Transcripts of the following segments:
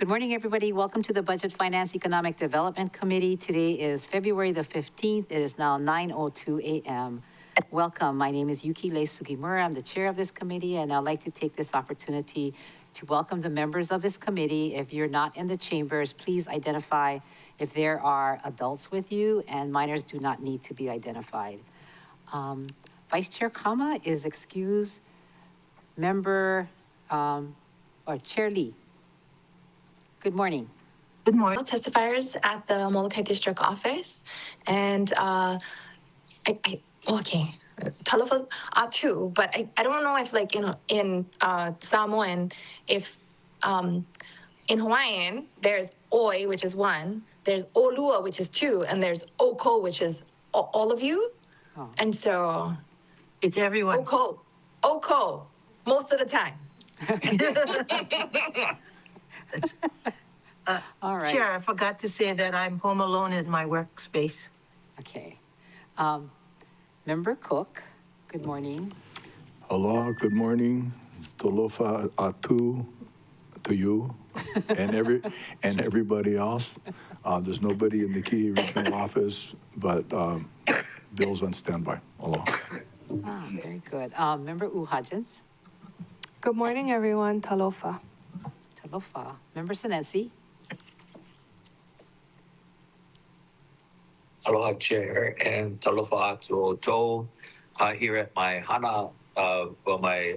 Good morning, everybody. Welcome to the Budget Finance Economic Development Committee. Today is February the 15th. It is now 9:02 a.m. Welcome. My name is Yuki Lei Sugimura. I'm the chair of this committee, and I'd like to take this opportunity to welcome the members of this committee. If you're not in the chambers, please identify if there are adults with you, and minors do not need to be identified. Vice Chair Kama is excused. Member or Chair Lee. Good morning. Good morning. Testifiers at the Molokai District Office, and okay, Talofa too, but I don't know if like in Samoan, if in Hawaiian there's oi, which is one, there's olua, which is two, and there's oko, which is all of you, and so it's everyone. Oko, most of the time. All right. Chair, I forgot to say that I'm home alone in my workspace. Okay. Member Cook, good morning. Aloha, good morning. Talofa atu to you and everybody else. There's nobody in the Key Regional Office, but Bill's on standby. Aloha. Very good. Member Uhajans. Good morning, everyone. Talofa. Talofa. Member Senensi. Aloha, Chair, and talofa atu to here at my hana, my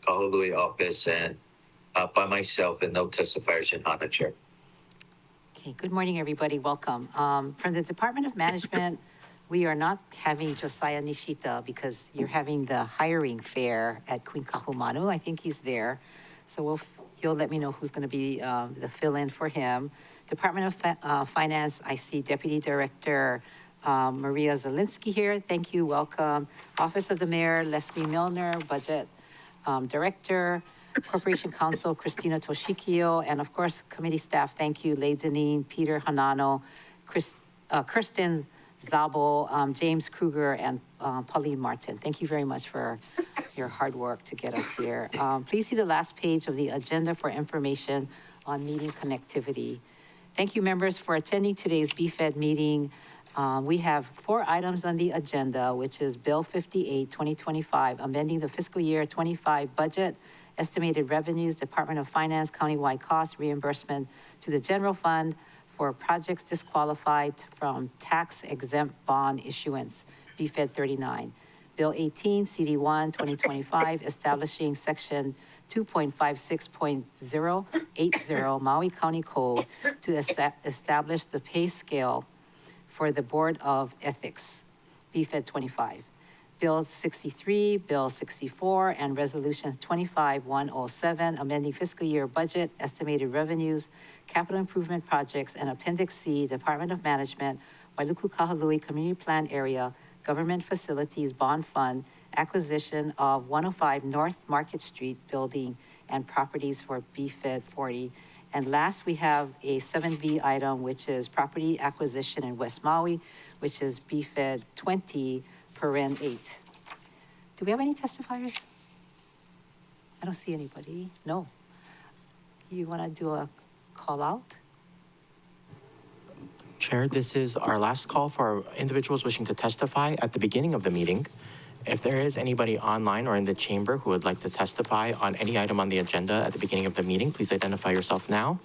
Kahului office, and by myself, and no testifiers in hana, Chair. Okay, good morning, everybody. Welcome. From the Department of Management, we are not having Josiah Nishita because you're having the hiring fair at Queen Kahumanu. I think he's there. So you'll let me know who's going to be the fill-in for him. Department of Finance, I see Deputy Director Maria Zielinski here. Thank you, welcome. Office of the Mayor, Leslie Milner, Budget Director, Corporation Counsel, Christina Toshikio, and of course, committee staff, thank you, Lei Deneen, Peter Hanano, Kirsten Zabo, James Kruger, and Pauline Martin. Thank you very much for your hard work to get us here. Please see the last page of the agenda for information on meeting connectivity. Thank you, members, for attending today's BFED meeting. We have 4 items on the agenda, which is Bill 58, 2025, amending the fiscal year 25 budget, estimated revenues, Department of Finance, countywide cost reimbursement to the general fund for projects disqualified from tax-exempt bond issuance, BFED 39. Bill 18, CD1, 2025, establishing Section 2.56.080 Maui County Code to establish the pay scale for the Board of Ethics, BFED 25. Bill 63, Bill 64, and Resolutions 25-107, amending fiscal year budget, estimated revenues, capital improvement projects, and Appendix C, Department of Management, Wailuku Kahului Community Plan Area, Government Facilities Bond Fund, acquisition of 105 North Market Street building and properties for BFED 40. And last, we have a 7B item, which is property acquisition in West Maui, which is BFED 20, paren 8. Do we have any testifiers? I don't see anybody. No. You want to do a call out? Chair, this is our last call for individuals wishing to testify at the beginning of the meeting. If there is anybody online or in the chamber who would like to testify on any item on the agenda at the beginning of the meeting, please identify yourself now.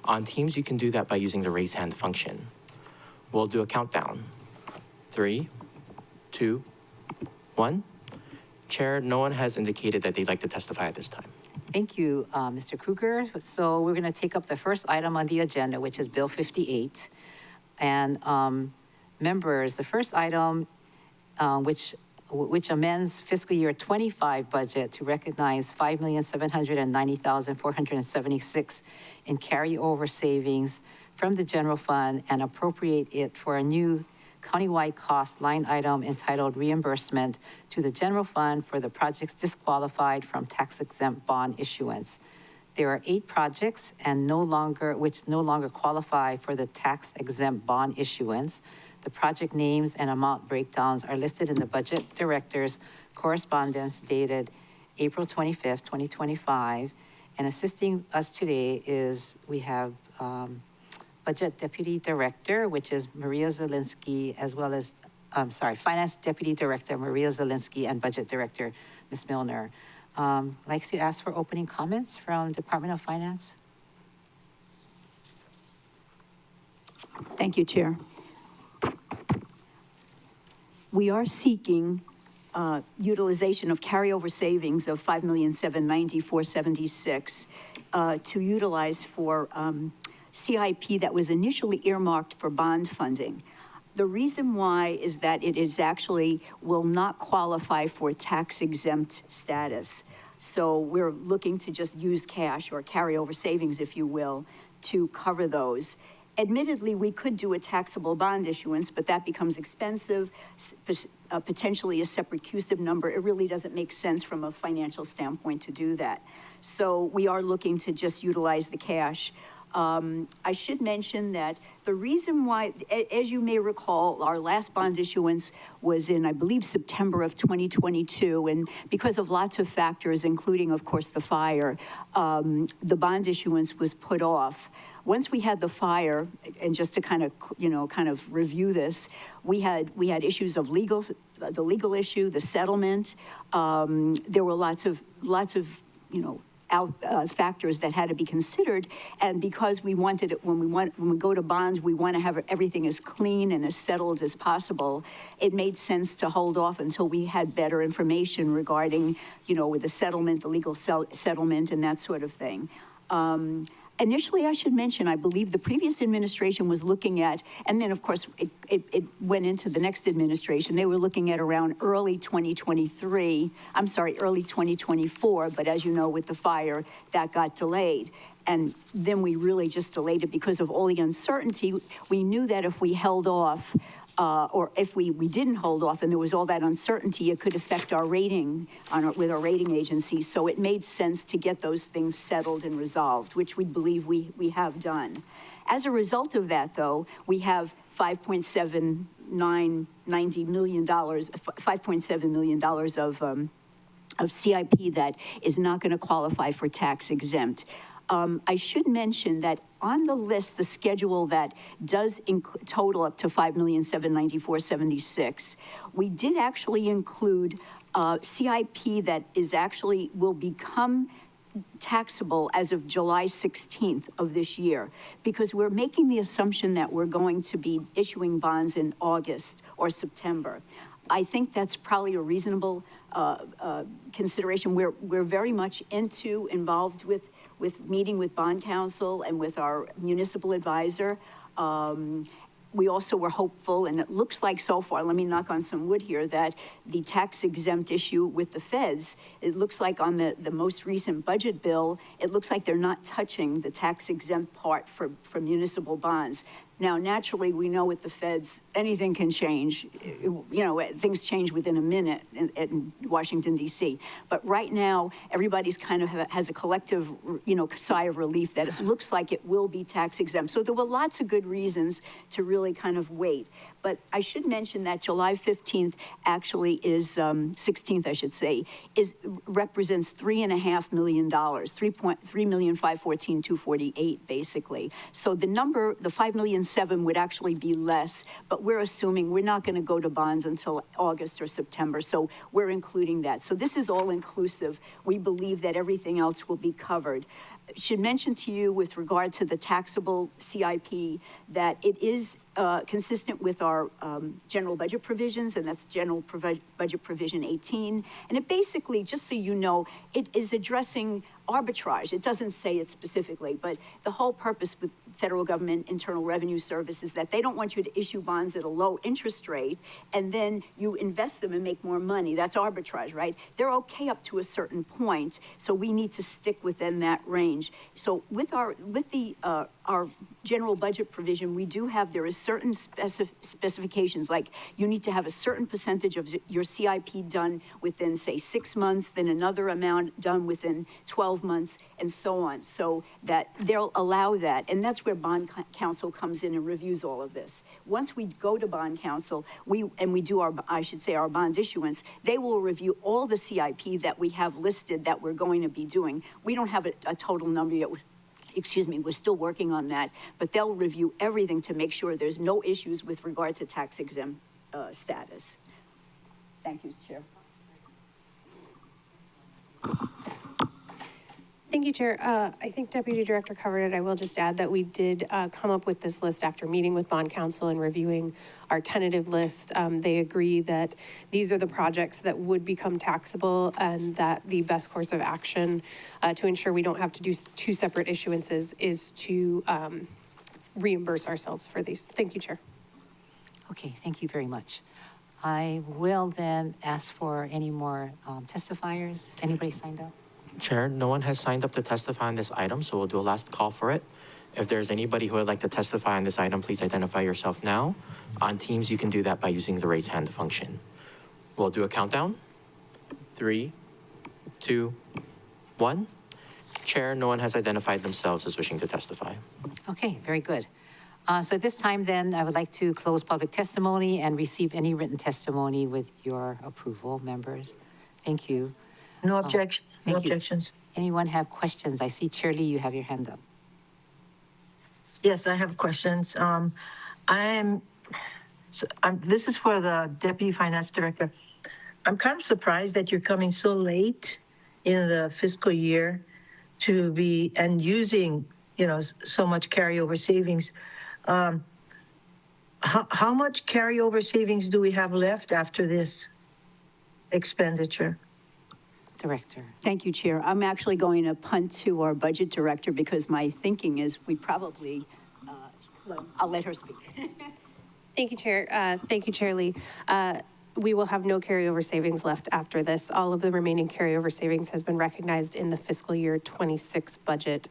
On Teams, you can do that by using the raise hand function. We'll do a countdown. 3, 2, 1. Chair, no one has indicated that they'd like to testify at this time. Thank you, Mr. Kruger. So we're going to take up the first item on the agenda, which is Bill 58. And members, the first item, which amends fiscal year 25 budget to recognize $5,790,476 in carryover savings from the general fund and appropriate it for a new countywide cost line item entitled reimbursement to the general fund for the projects disqualified from tax-exempt bond issuance. There are 8 projects which no longer qualify for the tax-exempt bond issuance. The project names and amount breakdowns are listed in the Budget Director's correspondence dated April 25th, 2025. And assisting us today is we have Budget Deputy Director, which is Maria Zielinski, as well as, Finance Deputy Director Maria Zielinski and Budget Director Ms. Milner. I'd like to ask for opening comments from Department of Finance. Thank you, Chair. We are seeking utilization of carryover savings of $5,790,476 to utilize for CIP that was initially earmarked for bond funding. The reason why is that it is actually will not qualify for tax exempt status. So we're looking to just use cash or carryover savings, if you will, to cover those. Admittedly, we could do a taxable bond issuance, but that becomes expensive, potentially a separate CUSIP number. It really doesn't make sense from a financial standpoint to do that. So we are looking to just utilize the cash. I should mention that the reason why, as you may recall, our last bond issuance was in, I believe, September of 2022. And because of lots of factors, including, of course, the fire, the bond issuance was put off. Once we had the fire, and just to kind of review this, we had issues of the legal issue, the settlement. There were lots of factors that had to be considered, and because we wanted it, when we go to bonds, we want to have everything as clean and as settled as possible. It made sense to hold off until we had better information regarding, with the settlement, the legal settlement, and that sort of thing. Initially, I should mention, I believe the previous administration was looking at, and then of course it went into the next administration, they were looking at around early 2024, but as you know, with the fire, that got delayed. And then we really just delayed it because of all the uncertainty. We knew that if we held off, or if we didn't hold off and there was all that uncertainty, it could affect our rating with our rating agency. So it made sense to get those things settled and resolved, which we believe we have done. As a result of that, though, we have $5.7 million of CIP that is not going to qualify for tax exempt. I should mention that on the list, the schedule that does total up to $5,794,76, we did actually include CIP that will become taxable as of July 16th of this year, because we're making the assumption that we're going to be issuing bonds in August or September. I think that's probably a reasonable consideration. We're very much involved with meeting with bond counsel and with our municipal advisor. We also were hopeful, and it looks like so far, let me knock on some wood here, that the tax exempt issue with the feds, it looks like on the most recent budget bill, it looks like they're not touching the tax exempt part for municipal bonds. Now, naturally, we know with the feds, anything can change. Things change within a minute in Washington, D.C. But right now, everybody's kind of has a collective, sigh of relief that it looks like it will be tax exempt. So there were lots of good reasons to really kind of wait. But I should mention that July 15th actually is, 16th, I should say, represents $3.5 million, $3,514,248, basically. So the number, the $5,000,007 would actually be less, but we're assuming we're not going to go to bonds until August or September. So we're including that. So this is all inclusive. We believe that everything else will be covered. Should mention to you with regard to the taxable CIP that it is consistent with our general budget provisions, and that's general budget provision 18. And it basically, just so you know, it is addressing arbitrage. It doesn't say it specifically, but the whole purpose with federal government Internal Revenue Service is that they don't want you to issue bonds at a low interest rate and then you invest them and make more money. That's arbitrage, right? They're okay up to a certain point, so we need to stick within that range. So with our general budget provision, we do have, there is certain specifications, like you need to have a certain percentage of your CIP done within, say, 6 months, then another amount done within 12 months, and so on, so that they'll allow that. And that's where where bond counsel comes in and reviews all of this. Once we go to bond counsel, we do our, I should say, our bond issuance, they will review all the CIP that we have listed that we're going to be doing. We don't have a total number yet. Excuse me, we're still working on that, but they'll review everything to make sure there's no issues with regard to tax exempt status. Thank you, Chair. Thank you, Chair. I think Deputy Director covered it. I will just add that we did come up with this list after meeting with Bond Counsel and reviewing our tentative list. They agree that these are the projects that would become taxable and that the best course of action to ensure we don't have to do two separate issuances is to reimburse ourselves for these. Thank you, Chair. Okay, thank you very much. I will then ask for any more testifiers. Anybody signed up? Chair, no one has signed up to testify on this item, so we'll do a last call for it. If there's anybody who would like to testify on this item, please identify yourself now. On Teams, you can do that by using the raise hand function. We'll do a countdown. 3, 2, 1. Chair, no one has identified themselves as wishing to testify. Okay, very good. So at this time then, I would like to close public testimony and receive any written testimony with your approval, members. Thank you. No objection, no thank you. objections. Anyone have questions? I see Chair Lee, you have your hand up. Yes, I have questions. This is for the Deputy Finance Director. I'm kind of surprised that you're coming so late in the fiscal year to be, and using, so much carryover savings. How much carryover savings do we have left after this expenditure? Director. Thank you, Chair. I'm actually going to punt to our budget director because my thinking is we probably, I'll let her speak. Thank you, Chair. Thank you, Chair Lee. We will have no carryover savings left after this. All of the remaining carryover savings has been recognized in the fiscal year 26 budget.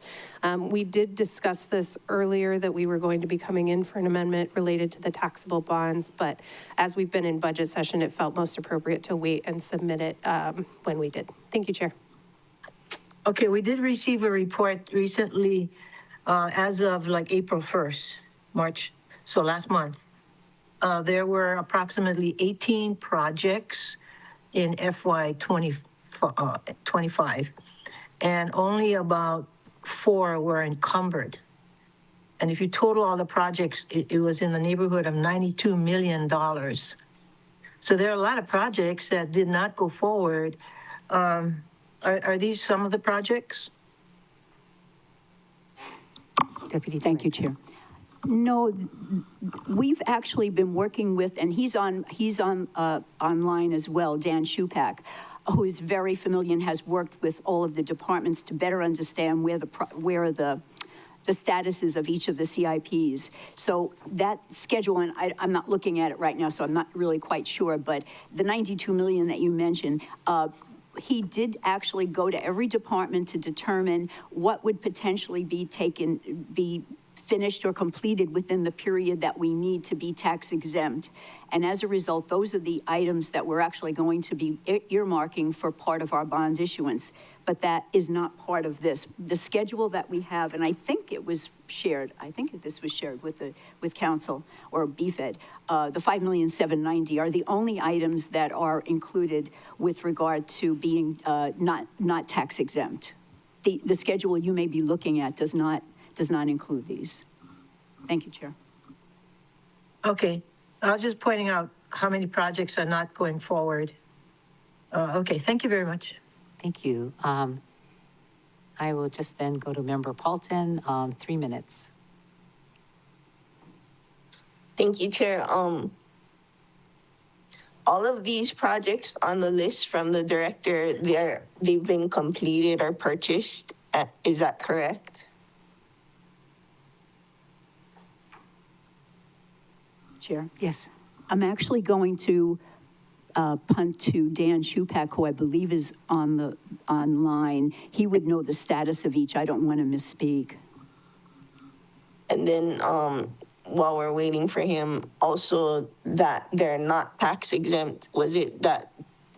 We did discuss this earlier, that we were going to be coming in for an amendment related to the taxable bonds, but as we've been in budget session, it felt most appropriate to wait and submit it when we did. Thank you, Chair. Okay, we did receive a report recently as of like April 1st, March, so last month. There were approximately 18 projects in FY 25, and only about 4 were encumbered. And if you total all the projects, it was in the neighborhood of $92 million. So there are a lot of projects that did not go forward. Are these some of the projects? Deputy Thank you, Director. Chair. No, we've actually been working with, and he's on online as well, Dan Shupak, who is very familiar and has worked with all of the departments to better understand where the statuses of each of the CIPs. So that schedule, and I'm not looking at it right now, so I'm not really quite sure, but the 92 million that you mentioned, he did actually go to every department to determine what would potentially be finished or completed within the period that we need to be tax exempt. And as a result, those are the items that we're actually going to be earmarking for part of our bond issuance. But that is not part of this. The schedule that we have, and I think it was shared, I think this was shared with council or BFED, the 5,790,000 are the only items that are included with regard to being not tax exempt. The schedule you may be looking at does not include these. Thank you, Chair. Okay, I was just pointing out how many projects are not going forward. Okay, thank you very much. Thank you. I will just then go to Member Paulton, 3 minutes. Thank you, Chair. All of these projects on the list from the director, they've been completed or purchased. Is that correct? Chair? Yes. I'm actually going to punt to Dan Shupak, who I believe is online. He would know the status of each. I don't want to misspeak. And then while we're waiting for him, also that they're not tax exempt. Was it that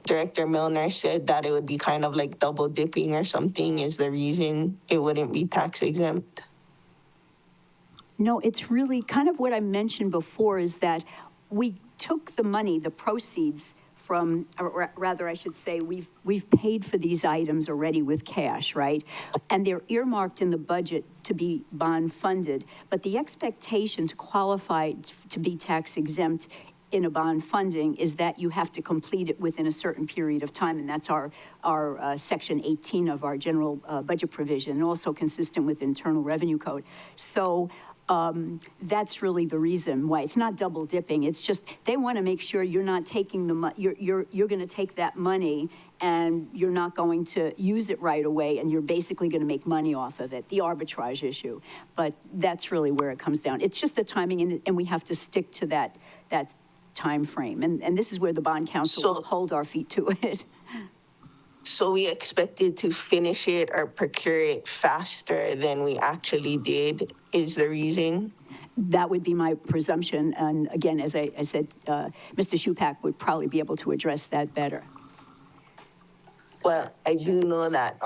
Director Milner said that it would be kind of like double dipping or something is the reason it wouldn't be tax exempt? No, it's really kind of what I mentioned before is that we took the money, the proceeds from, or rather I should say, we've paid for these items already with cash, right? And they're earmarked in the budget to be bond funded, but the expectation to qualify to be tax exempt in a bond funding is that you have to complete it within a certain period of time, and that's our Section 18 of our general budget provision, and also consistent with Internal Revenue Code. So that's really the reason why. It's not double dipping, it's just they want to make sure you're not taking the money, you're going to take that money and you're not going to use it right away, and you're basically going to make money off of it, the arbitrage issue. But that's really where it comes down. It's just the timing, and we have to stick to that time frame. And this is where the bond council will hold our feet to it. So we expected to finish it or procure it faster than we actually did, is the reason? That would be my presumption. And again, as I said, Mr. Shupak would probably be able to address that better. Well, I do know that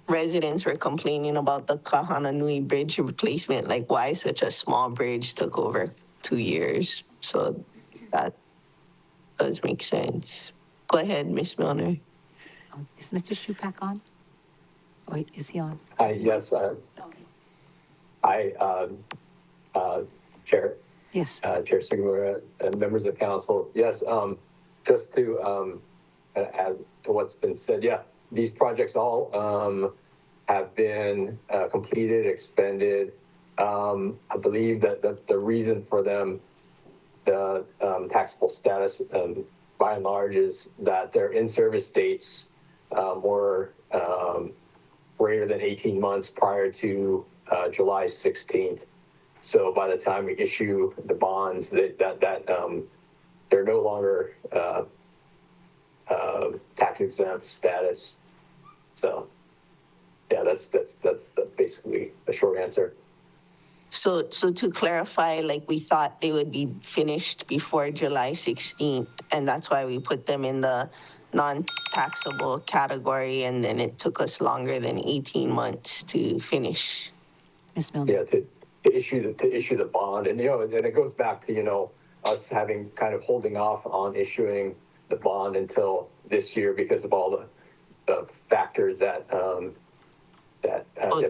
residents were complaining about the Kahananui Bridge replacement, like why such a small bridge took over 2 years. So that does make sense. Go ahead, Ms. Milner. Is Mr. Shupak on? Or is he on? Yes, Chair. Yes. Chair Sugimura and members of the council. Yes, just to add to what's been said, yeah, these projects all have been completed, expended. I believe that the reason for them, the taxable status, by and large, is that their in-service dates were greater than 18 months prior to July 16th. So by the time we issue the bonds, they're no longer tax exempt status. So yeah, that's basically a short answer. So to clarify, like we thought they would be finished before July 16th, and that's why we put them in the non-taxable category, and then it took us longer than 18 months to finish. Ms. Milner. Yeah, to issue the bond, and and it goes back to us having kind of holding off on issuing the bond until this year because of all the factors that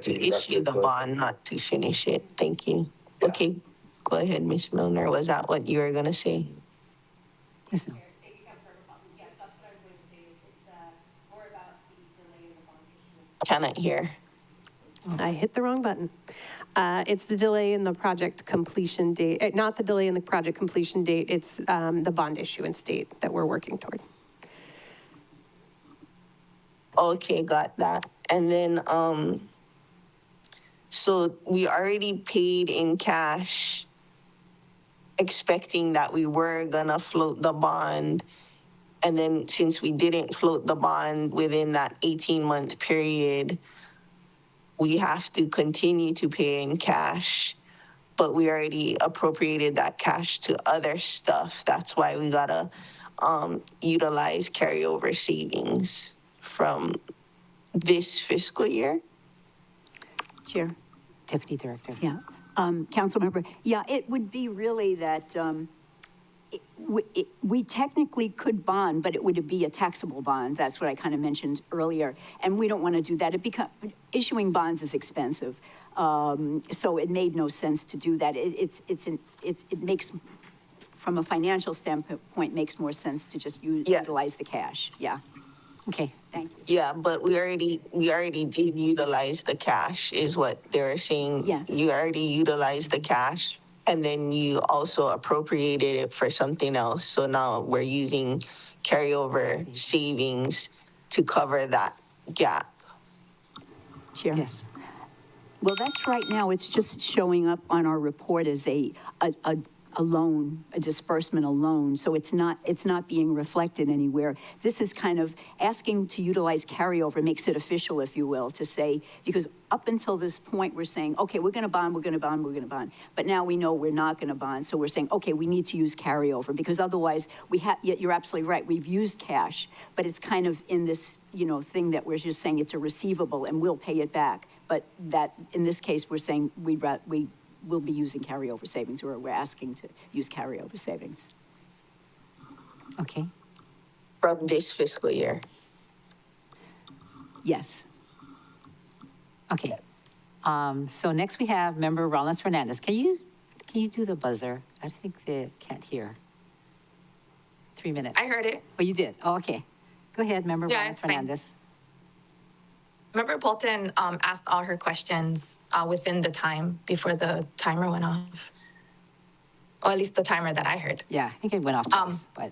to issue the bond, not to finish it. Thank you. Yeah. Okay, go ahead, Ms. Milner. Was that what you were going to say? Ms. Milner. Yes, that's what I was going to say. It's more about the delay in the bond issue. Cannot hear. I hit the wrong button. It's the delay in the project completion date, not the delay in the project completion date, it's the bond issuance date that we're working toward. Okay, got that. And then, so we already paid in cash, expecting that we were gonna float the bond. And then since we didn't float the bond within that 18-month period, we have to continue to pay in cash, but we already appropriated that cash to other stuff. That's why we gotta utilize carryover savings from this fiscal year. Chair. Deputy Director. Yeah. Council member. Yeah, it would be really that we technically could bond, but it would be a taxable bond. That's what I kind of mentioned earlier. And we don't want to do that. Issuing bonds is expensive. So it made no sense to do that. It makes, from a financial standpoint, makes more sense to just utilize the cash. Yeah. Okay. Thank you. Yeah, but we already did utilize the cash, is what they were saying. Yes. You already utilized the cash, and then you also appropriated it for something else. So now we're using carryover savings to cover that gap. Chair. Yes. Well, that's right now. It's just showing up on our report as a loan, a disbursement, a loan. So it's not being reflected anywhere. This is kind of asking to utilize carryover, makes it official, if you will, to say, because up until this point, we're saying, okay, we're going to bond, we're going to bond, we're going to bond. But now we know we're not going to bond. So we're saying, okay, we need to use carryover, because otherwise you're absolutely right. We've used cash, but it's kind of in this, thing that we're just saying it's a receivable and we'll pay it back. But that, in this case, we're saying we will be using carryover savings, or we're asking to use carryover savings. Okay, From this fiscal year. Yes. okay. So next we have Member Rollins Fernandez. Can you do the buzzer? I think they can't hear. 3 minutes. I heard it. Oh, you did? Oh, okay. Go ahead, Member Yeah, Rollins it's fine. Fernandez. Member Bolton asked all her questions within the time before the timer went off. Or at least the timer that I heard. Yeah, I think it went off twice, but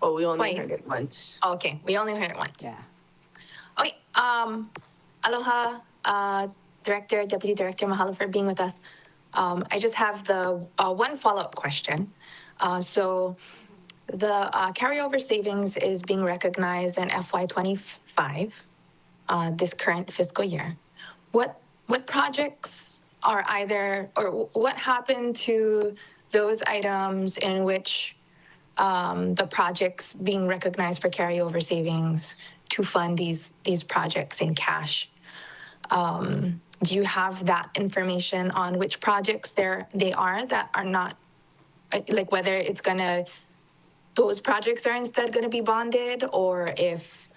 Oh, we only Twice. heard it once. Okay, we only heard it once. yeah. Okay, aloha, Director, Deputy Director, mahalo for being with us. I just have the one follow-up question. So the carryover savings is being recognized in FY25, this current fiscal year. What projects are either, or what happened to those items in which the projects being recognized for carryover savings to fund these projects in cash? Do you have that information on which projects they are that are not, like whether it's gonna, those projects are instead gonna be bonded, or if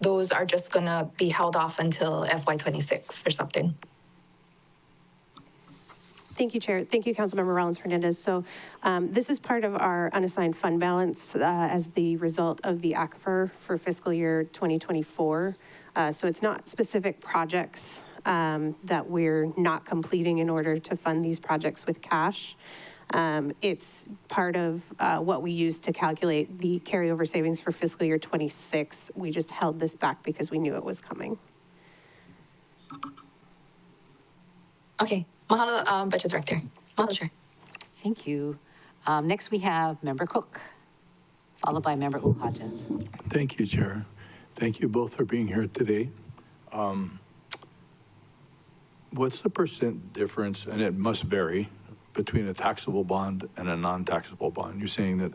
those are just gonna be held off until FY26 or something? Thank you, Chair. Thank you, Councilmember Rollins Fernandez. So this is part of our unassigned fund balance as the result of the ACFR for fiscal year 2024. So it's not specific projects that we're not completing in order to fund these projects with cash. It's part of what we use to calculate the carryover savings for fiscal year 26. We just held this back because we knew it was coming. Okay, mahalo, Budget Director. Mahalo, Chair. Thank you. Next, we have Member Cook, followed by Member Hodgins. Thank you, Chair. Thank you both for being here today. What's the percent difference, and it must vary, between a taxable bond and a non-taxable bond? You're saying that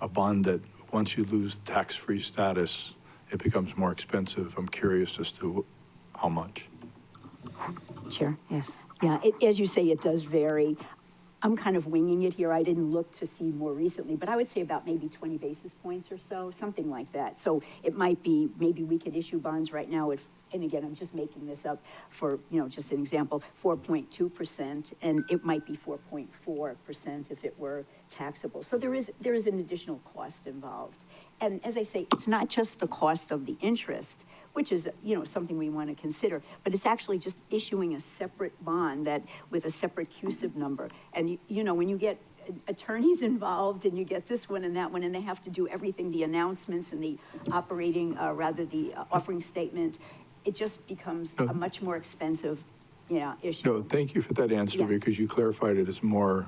a bond that once you lose tax-free status, it becomes more expensive. I'm curious as to how much. Chair? Yes. Yeah, as you say, it does vary. I'm kind of winging it here. I didn't look to see more recently, but I would say about maybe 20 basis points or so, something like that. So it might be, maybe we could issue bonds right now at, and again, I'm just making this up for, just an example, 4.2%, and it might be 4.4% if it were taxable. So there is an additional cost involved. And as I say, it's not just the cost of the interest, which is, something we want to consider, but it's actually just issuing a separate bond that with a separate CUSIP number. And, when you get attorneys involved and you get this one and that one, and they have to do everything, the announcements and the operating, the offering statement, it just becomes a much more expensive, issue. No, thank you for that answer, Yeah. because you clarified it as more,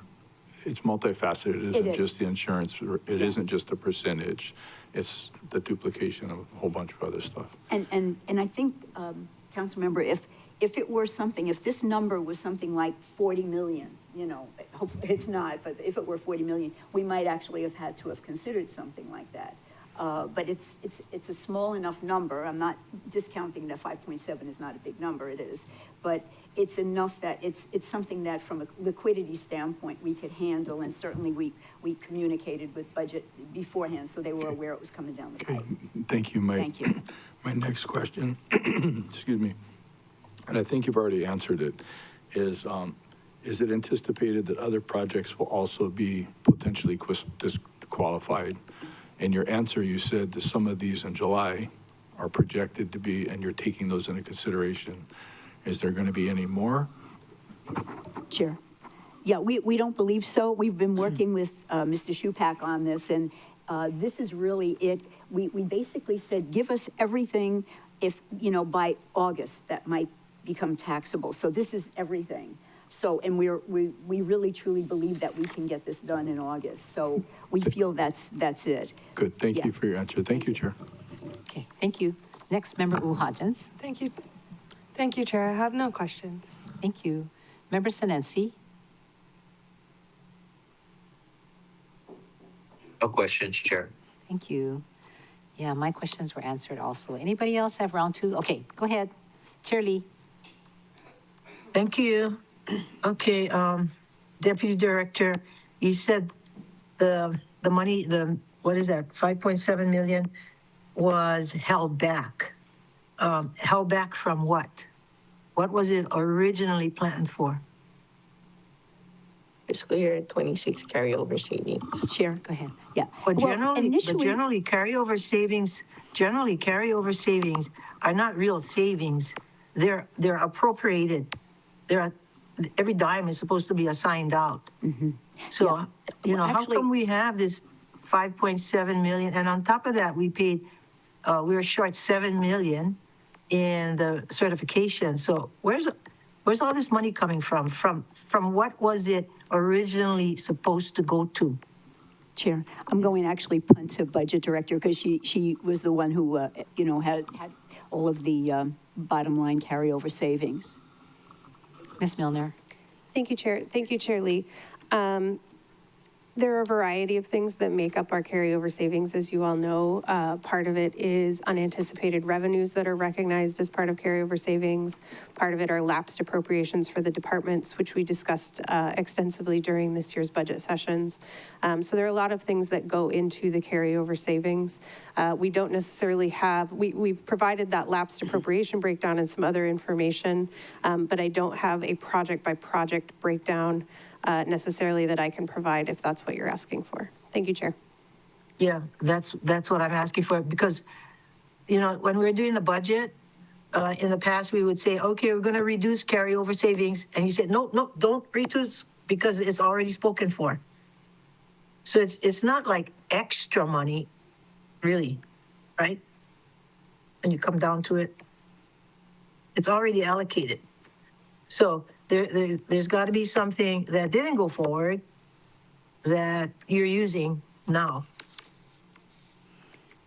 it's multifaceted. It isn't is. just the insurance. It isn't just the percentage. It's the duplication of a whole bunch of other stuff. And I think, Councilmember, if it were something, if this number was something like 40 million, hopefully it's not, but if it were 40 million, we might actually have had to have considered something like that. But it's a small enough number. I'm not discounting that 5.7 is not a big number, it is. But it's enough that it's something that from a liquidity standpoint, we could handle. And certainly we communicated with budget beforehand, so they were aware it was coming down the Okay, pipe. thank you, Mike. Thank you. My next question, excuse me, and I think you've already answered it, is it anticipated that other projects will also be potentially disqualified? In your answer, you said that some of these in July are projected to be, and you're taking those into consideration. Is there going to be any more? Chair. Yeah, we don't believe so. We've been working with Mr. Shupak on this, and this is really it. We basically said, give us everything if, by August, that might become taxable. So this is everything. So, and we really truly believe that we can get this done in August. So we feel that's it. Good, thank Yeah. you for your answer. Thank you, Chair. Okay, thank you. Next, Member Hodgins. Thank you. Thank you, Chair. I have no questions. Thank you. Member Senensi. No questions, Chair. Thank you. Yeah, my questions were answered also. Anybody else have round two? Okay, go ahead. Chair Lee. Thank you. Okay, Deputy Director, you said the money, what is that, 5.7 million was held back. Held back from what? What was it originally planned for? Fiscal year 26 carryover savings. Chair? Go ahead. Yeah. But Well, generally, initially- carryover savings are not real savings. They're appropriated. Every dime is supposed to be assigned out. So, Yeah. you know, Well, how actually- come we have this 5.7 million? And on top of that, we were short 7 million in the certification. So where's all this money coming from? From what was it originally supposed to go to? Chair, I'm going to actually punt to Budget Director because she was the one who, had all of the bottom line carryover savings. Ms. Milner? Thank you, Chair. Thank you, Chair Lee. There are a variety of things that make up our carryover savings, as you all know. Part of it is unanticipated revenues that are recognized as part of carryover savings. Part of it are lapsed appropriations for the departments, which we discussed extensively during this year's budget sessions. So there are a lot of things that go into the carryover savings. We don't necessarily have, we've provided that lapsed appropriation breakdown and some other information, but I don't have a project by project breakdown necessarily that I can provide if that's what you're asking for. Thank you, Chair. Yeah, that's what I'm asking for, because, you know, when we're doing the budget, in the past, we would say, okay, we're going to reduce carryover savings. And you said, no, don't reduce because it's already spoken for. So it's not like extra money, really, right? When you come down to it, it's already allocated. So there's got to be something that didn't go forward that you're using now.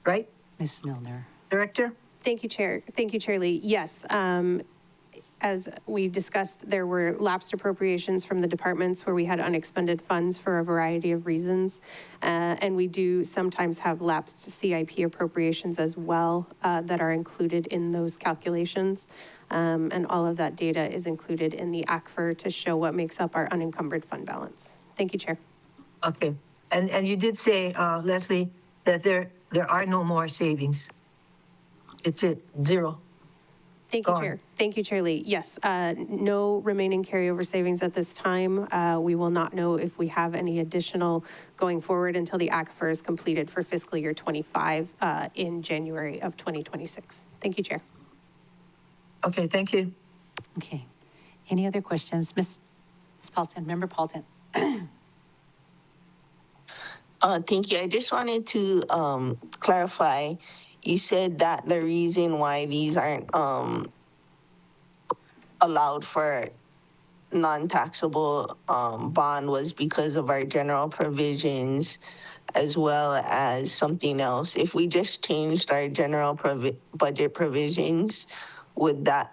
Right? Ms. Milner? Director? Thank you, Chair. Thank you, Chair Lee. Yes, as we discussed, there were lapsed appropriations from the departments where we had unexpended funds for a variety of reasons. And we do sometimes have lapsed CIP appropriations as well that are included in those calculations. And all of that data is included in the ACFR to show what makes up our unencumbered fund balance. Thank you, Chair. Okay. And you did say, Leslie, that there are no more savings. It's zero. Thank you, Gone. Chair. Thank you, Chair Lee. Yes, no remaining carryover savings at this time. We will not know if we have any additional going forward until the ACFR is completed for fiscal year 25 in January of 2026. Thank you, Chair. Okay, thank you. Okay. Any other questions? Ms. Paulton, Member Paulton? Thank you. I just wanted to clarify. You said that the reason why these aren't allowed for non-taxable bond was because of our general provisions as well as something else. If we just changed our general budget provisions, would that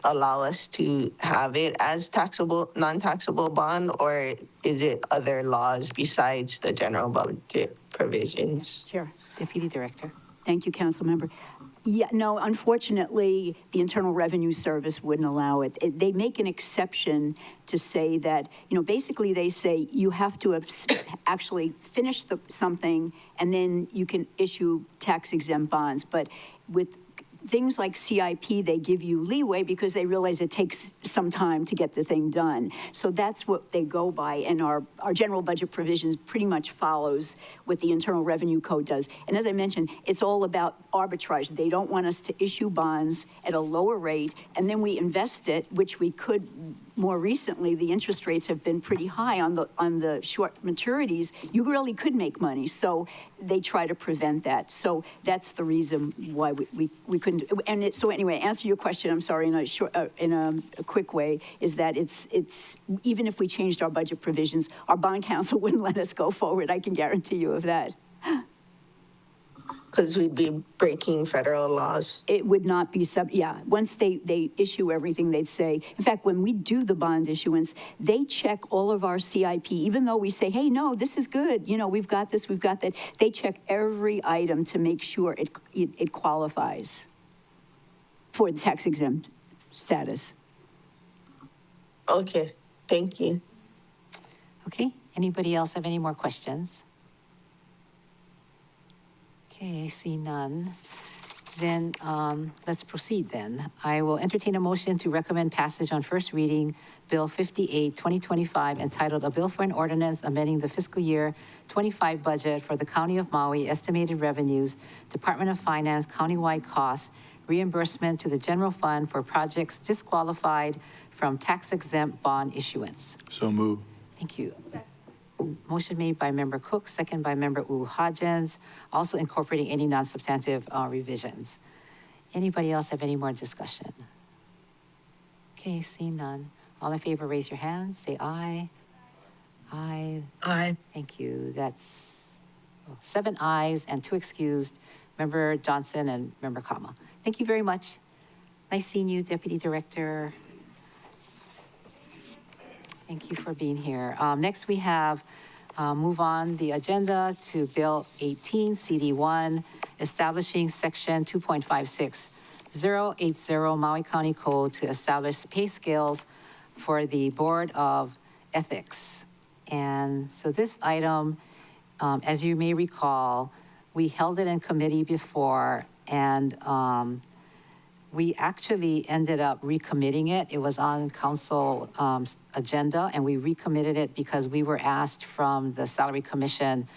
allow us to have it as taxable, non-taxable bond, or is it other laws besides the general budget provisions? Chair. Deputy Director? Thank you, Council Member. Yeah, no, unfortunately, the Internal Revenue Service wouldn't allow it. They make an exception to say that, basically they say you have to have actually finished something and then you can issue tax exempt bonds. But with things like CIP, they give you leeway because they realize it takes some time to get the thing done. So that's what they go by, and our general budget provisions pretty much follows what the Internal Revenue Code does. And as I mentioned, it's all about arbitrage. They don't want us to issue bonds at a lower rate, and then we invest it, which we could. More recently, the interest rates have been pretty high on the short maturities. You really could make money, so they try to prevent that. So that's the reason why we couldn't. And so anyway, answer your question. I'm sorry, in a quick way, is that it's even if we changed our budget provisions, our bond council wouldn't let us go forward. I can guarantee you of that. Because we'd be breaking federal laws. It would not be once they issue everything, they'd say, in fact, when we do the bond issuance, they check all of our CIP, even though we say, hey, no, this is good, we've got this, we've got that. They check every item to make sure it qualifies for the tax exempt status. Okay, thank you. Okay, anybody else have any more questions? Okay, I see none. Then let's proceed then. I will entertain a motion to recommend passage on first reading, Bill 58, 2025, entitled A Bill for an Ordinance Amending the Fiscal Year 25 Budget for the County of Maui, Estimated Revenues, Department of Finance, Countywide Costs, Reimbursement to the General Fund for projects disqualified from tax-exempt bond issuance. So move. Thank you. Motion made by Member Cook, second by Member Hodgins, also incorporating any non-substantive revisions. Anybody else have any more discussion? Okay, seeing none. All in favor, raise your hand. Say aye. Aye. Aye. Thank you. That's 7 ayes and 2 excused. Member Johnson and Member Kama. Thank you very much. Nice seeing you, Deputy Director. Thank you for being here. Next, we have move on the agenda to Bill 18, CD1, establishing Section 2.56080 Maui County Code to establish pay scales for the Board of Ethics. And so this item, as you may recall, we held it in committee before, and we actually ended up recommitting it. It was on council agenda, and we recommitted it because we were asked from the Salary Commission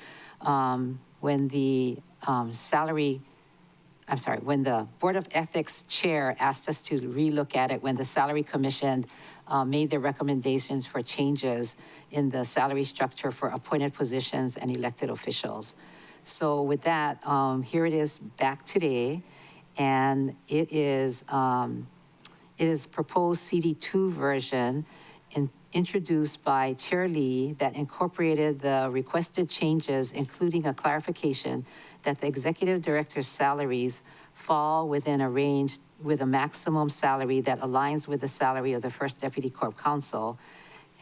when the when the Board of Ethics Chair asked us to relook at it when the Salary Commission made their recommendations for changes in the salary structure for appointed positions and elected officials. So with that, here it is back today. And it is proposed CD2 version introduced by Chair Lee that incorporated the requested changes, including a clarification that the executive director's salaries fall within a range with a maximum salary that aligns with the salary of the first deputy corp counsel.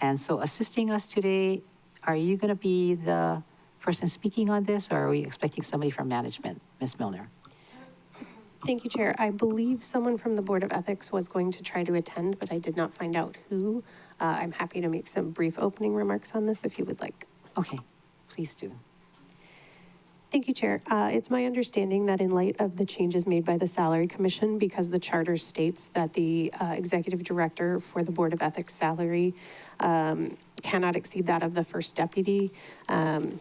And so assisting us today, are you going to be the person speaking on this, or are we expecting somebody from management? Ms. Milner. Thank you, Chair. I believe someone from the Board of Ethics was going to try to attend, but I did not find out who. I'm happy to make some brief opening remarks on this if you would like. Okay, please do. Thank you, Chair. It's my understanding that in light of the changes made by the Salary Commission, because the charter states that the executive director for the Board of Ethics salary cannot exceed that of the first deputy,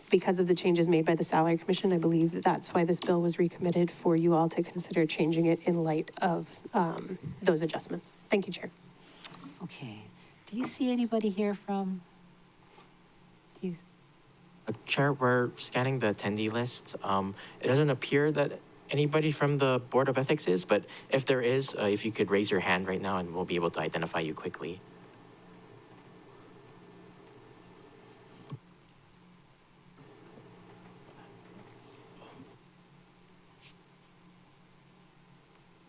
because of the changes made by the Salary Commission, I believe that's why this bill was recommitted for you all to consider changing it in light of those adjustments. Thank you, Chair. Okay. Do you see anybody here from? Do you? Chair, we're scanning the attendee list. It doesn't appear that anybody from the Board of Ethics is, but if there is, if you could raise your hand right now and we'll be able to identify you quickly.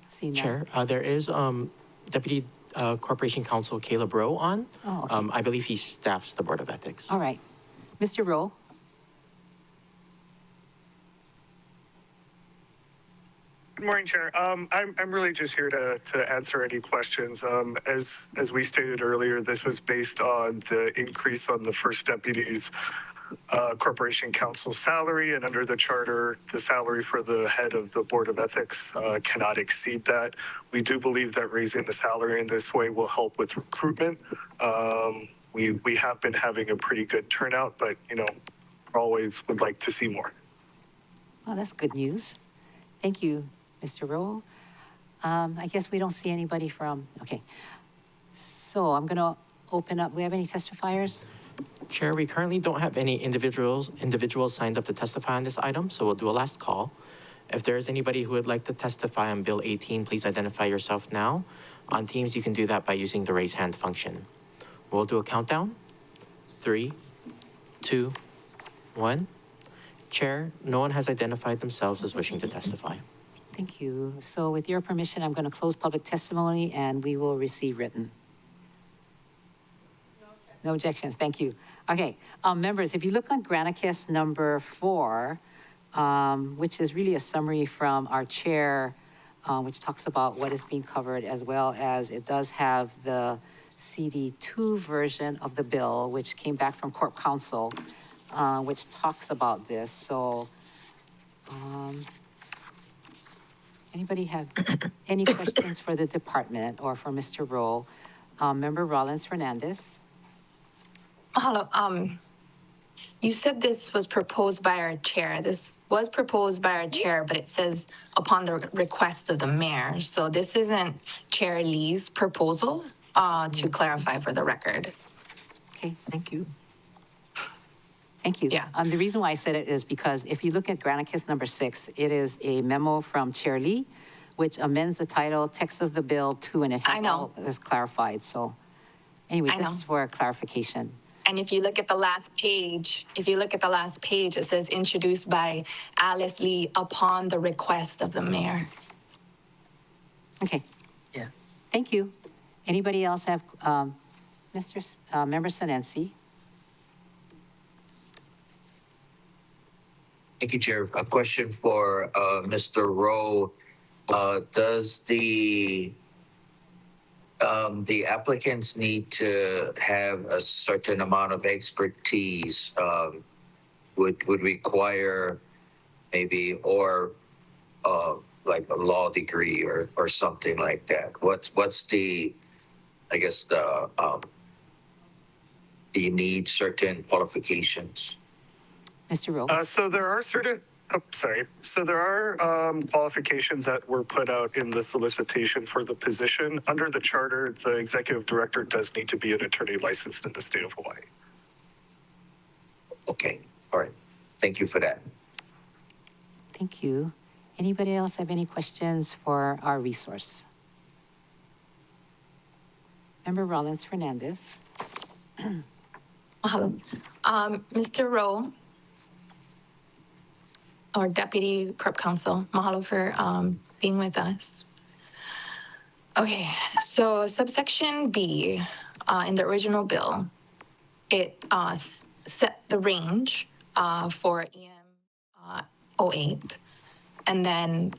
See Chair, there is Deputy Corporation Counsel Caleb Rowe on. Oh, okay. I believe he staffs the Board of Ethics. All right. Mr. Rowe? Good morning, Chair. I'm really just here to answer any questions. As we stated earlier, this was based on the increase on the first deputy's corporation counsel salary, and under the charter, the salary for the head of the Board of Ethics cannot exceed that. We do believe that raising the salary in this way will help with recruitment. We have been having a pretty good turnout, but always would like to see more. Oh, that's good news. Thank you, Mr. Rowe. I guess we don't see anybody from, okay. So I'm going to open up, we have any testifiers? Chair, we currently don't have any individuals signed up to testify on this item, so we'll do a last call. If there is anybody who would like to testify on Bill 18, please identify yourself now. On Teams, you can do that by using the raise hand function. We'll do a countdown. 3, 2, 1. Chair, no one has identified themselves as wishing to testify. Thank you. So with your permission, I'm going to close public testimony and we will receive written. No objections, thank you. Okay, members, if you look on Granicus number 4, which is really a summary from our chair, which talks about what is being covered, as well as it does have the CD2 version of the bill, which came back from Corp Counsel, which talks about this. So, anybody have any questions for the department or for Mr. Rowe? Member Rollins Fernandez? Hello. You said this was proposed by our chair. This was proposed by our chair, but it says upon the request of the mayor. So this isn't Chair Lee's proposal, to clarify for the record. Okay, Thank you. thank you. Yeah. The reason why I said it is because if you look at Granicus number 6, it is a memo from Chair Lee, which amends the title, text of the bill to, and it has I know. all this clarified. So anyway, I know. just for clarification. And if you look at the last page, it says introduced by Alice Lee upon the request of the mayor. Okay, Yeah. thank you. Anybody else have, Member Senensi? Thank you, Chair. A question for Mr. Rowe. Does the applicants need to have a certain amount of expertise? Would require maybe or like a law degree or something like that? What's the, I guess the do you need certain qualifications? Mr. Rowe? So there are certain, So there are qualifications that were put out in the solicitation for the position. Under the charter, the executive director does need to be an attorney licensed in the state of Hawaii. Okay, all right. Thank you for that. Thank you. Anybody else have any questions for our resource? Member Rollins Fernandez? Hello. Mr. Rowe, or Deputy Corp Counsel, mahalo for being with us. Okay, so subsection B in the original bill, it set the range for EM 08 and then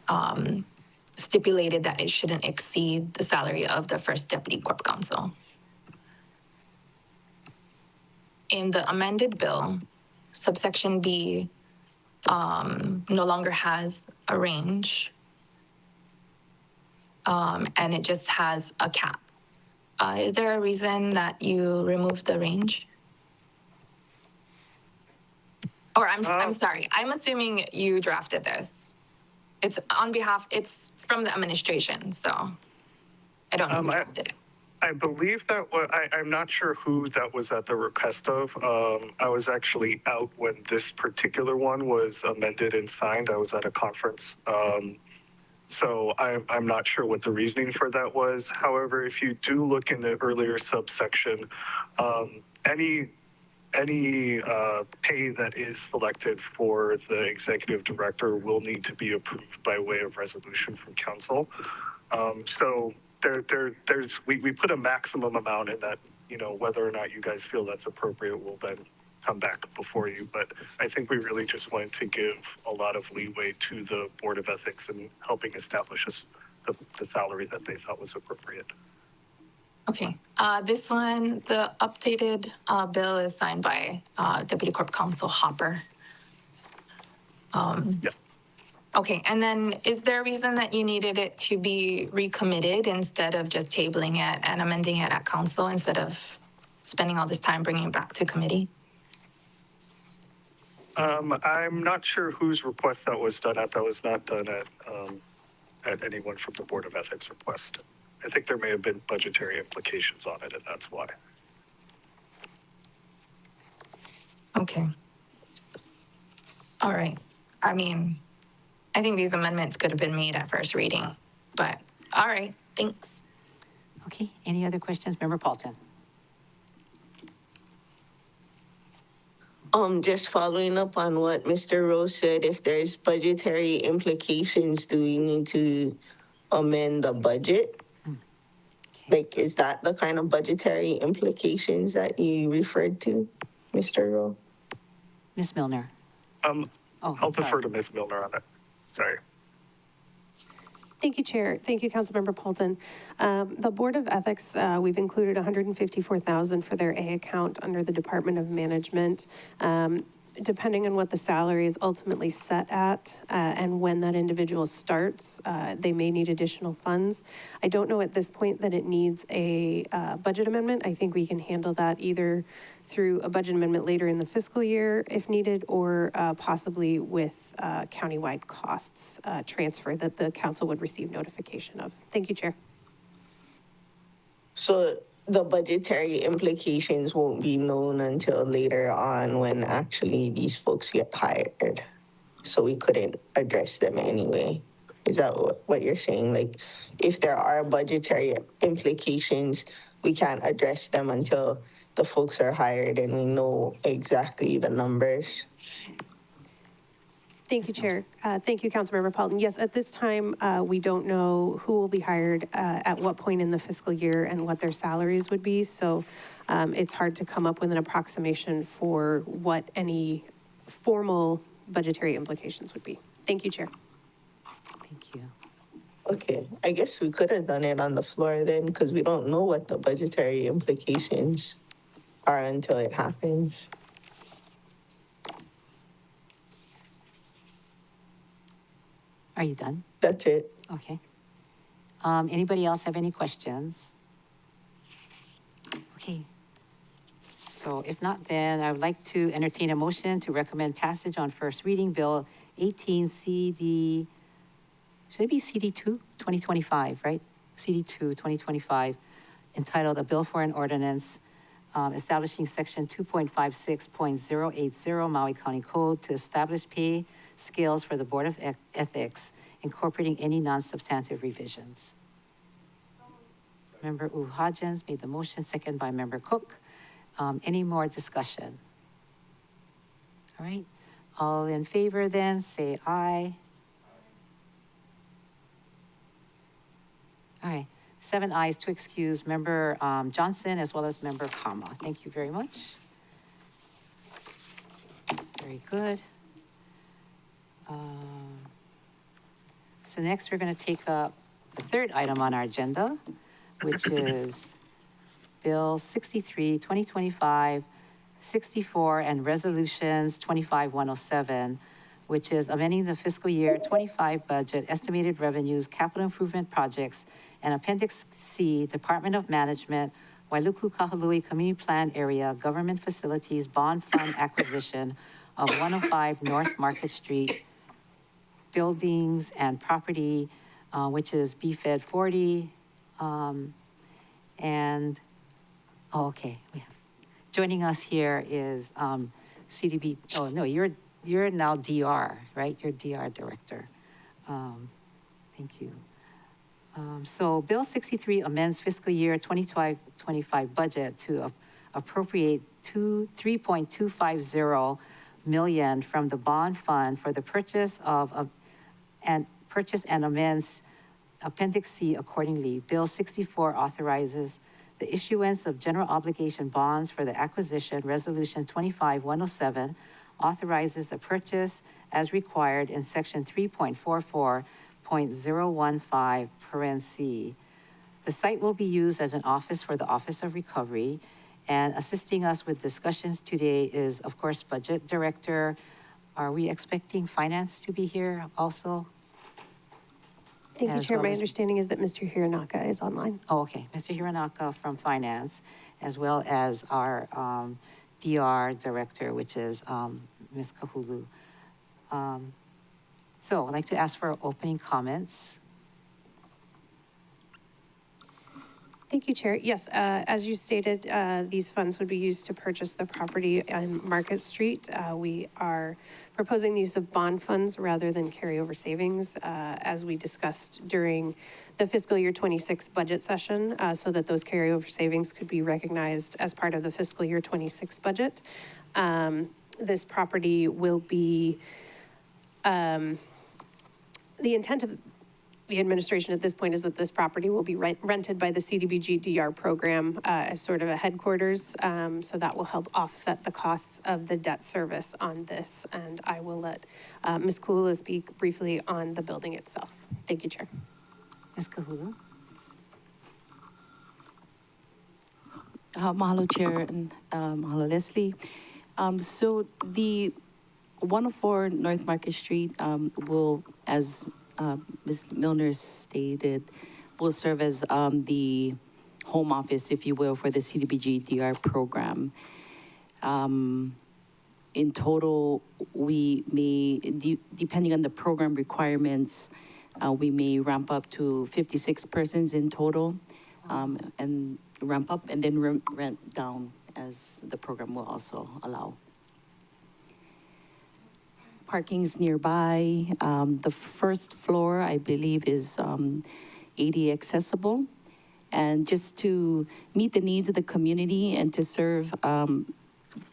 stipulated that it shouldn't exceed the salary of the first Deputy Corp Counsel. In the amended bill, subsection B no longer has a range, and it just has a cap. Is there a reason that you removed the range? Or I'm sorry, I'm assuming you drafted this. It's it's from the administration, so I don't know who drafted it. I believe that I'm not sure who that was at the request of. I was actually out when this particular one was amended and signed. I was at a conference. So I'm not sure what the reasoning for that was. However, if you do look in the earlier subsection, any pay that is selected for the executive director will need to be approved by way of resolution from council. So we put a maximum amount in that, whether or not you guys feel that's appropriate will then come back before you. But I think we really just wanted to give a lot of leeway to the Board of Ethics in helping establish the salary that they thought was appropriate. Okay, this one, the updated bill is signed by Deputy Corp Counsel Hopper. Yeah. Okay, and then is there a reason that you needed it to be recommitted instead of just tabling it and amending it at council instead of spending all this time bringing it back to committee? I'm not sure whose request that was done at. That was not done at anyone from the Board of Ethics request. I think there may have been budgetary implications on it, and that's why. Okay. All right. I mean, I think these amendments could have been made at first reading, but all right, thanks. Okay, any other questions? Member Paulton? Just following up on what Mr. Rose said, if there's budgetary implications, do we need to amend the budget? Like, is that the kind of budgetary implications that you referred to, Mr. Rowe? Ms. Milner? I'll defer to Ms. Milner on that. Sorry. Thank you, Chair. Thank you, Councilmember Paulton. The Board of Ethics, we've included $154,000 for their A account under the Department of Management. Depending on what the salary is ultimately set at and when that individual starts, they may need additional funds. I don't know at this point that it needs a budget amendment. I think we can handle that either through a budget amendment later in the fiscal year if needed, or possibly with countywide costs transfer that the council would receive notification of. Thank you, Chair. So the budgetary implications won't be known until later on when actually these folks get hired. So we couldn't address them anyway. Is that what you're saying? Like, if there are budgetary implications, we can't address them until the folks are hired and we know exactly the numbers? Thank you, Chair. Thank you, Councilmember Paulton. Yes, at this time, we don't know who will be hired at what point in the fiscal year and what their salaries would be. So it's hard to come up with an approximation for what any formal budgetary implications would be. Thank you, Chair. Thank you. Okay, I guess we could have done it on the floor then, because we don't know what the budgetary implications are until it happens. Are you done? That's it. Okay. Anybody else have any questions? Okay. So if not, then I would like to entertain a motion to recommend passage on first reading, Bill 18 CD, should it be CD2 2025, right? CD2 2025, entitled A Bill for an Ordinance establishing section 2.56.080 Maui County Code to establish pay scales for the Board of Ethics, incorporating any non-substantive revisions. Member Hodgins made the motion, second by Member Cook. Any more discussion? All right, all in favor then, say aye. All right, 7 ayes to excuse Member Johnson as well as Member Kama. Thank you very much. Very good. So next we're going to take up the third item on our agenda, which is Bill 63, 2025, 64, and Resolutions 25-107, which is amending the fiscal year 25 budget, estimated revenues, capital improvement projects, and Appendix C, Department of Management, Wailuku Kahului Community Plan Area, Government Facilities Bond Fund Acquisition of 105 North Market Street, Buildings and Property, which is BFED 40, and, oh, okay, we have, joining us here is CDB, oh, no, you're now DR, right? You're DR Director. Thank you. So Bill 63 amends fiscal year 2025 budget to appropriate $3.250 million from the bond fund for the purchase and amends Appendix C accordingly. Bill 64 authorizes the issuance of general obligation bonds for the acquisition. Resolution 25-107 authorizes the purchase as required in section 3.44.015 paren C. The site will be used as an office for the Office of Recovery, and assisting us with discussions today is, of course, Budget Director. Are we expecting Finance to be here also? Thank you, As Chair. well My as- understanding is that Mr. Hironaka is online. Oh, okay, Mr. Hironaka from Finance, as well as our DR Director, which is Ms. Kahulu. So I'd like to ask for opening comments. Thank you, Chair. Yes, as you stated, these funds would be used to purchase the property on Market Street. We are proposing the use of bond funds rather than carryover savings, as we discussed during the fiscal year 26 budget session, so that those carryover savings could be recognized as part of the fiscal year 26 budget. This property will be, the intent of the administration at this point is that this property will be rented by the CDBG DR program as sort of a headquarters. So that will help offset the costs of the debt service on this. And I will let Ms. Kula speak briefly on the building itself. Thank you, Chair. Ms. Kahulu? Mahalo, Chair, and mahalo, Leslie. So the 104 North Market Street will, as Ms. Milner stated, will serve as the home office, if you will, for the CDBG DR program. In total, we may, depending on the program requirements, we may ramp up to 56 persons in total, and ramp up and then rent down as the program will also allow. Parking's nearby. The first floor, I believe, is ADA accessible. And just to meet the needs of the community and to serve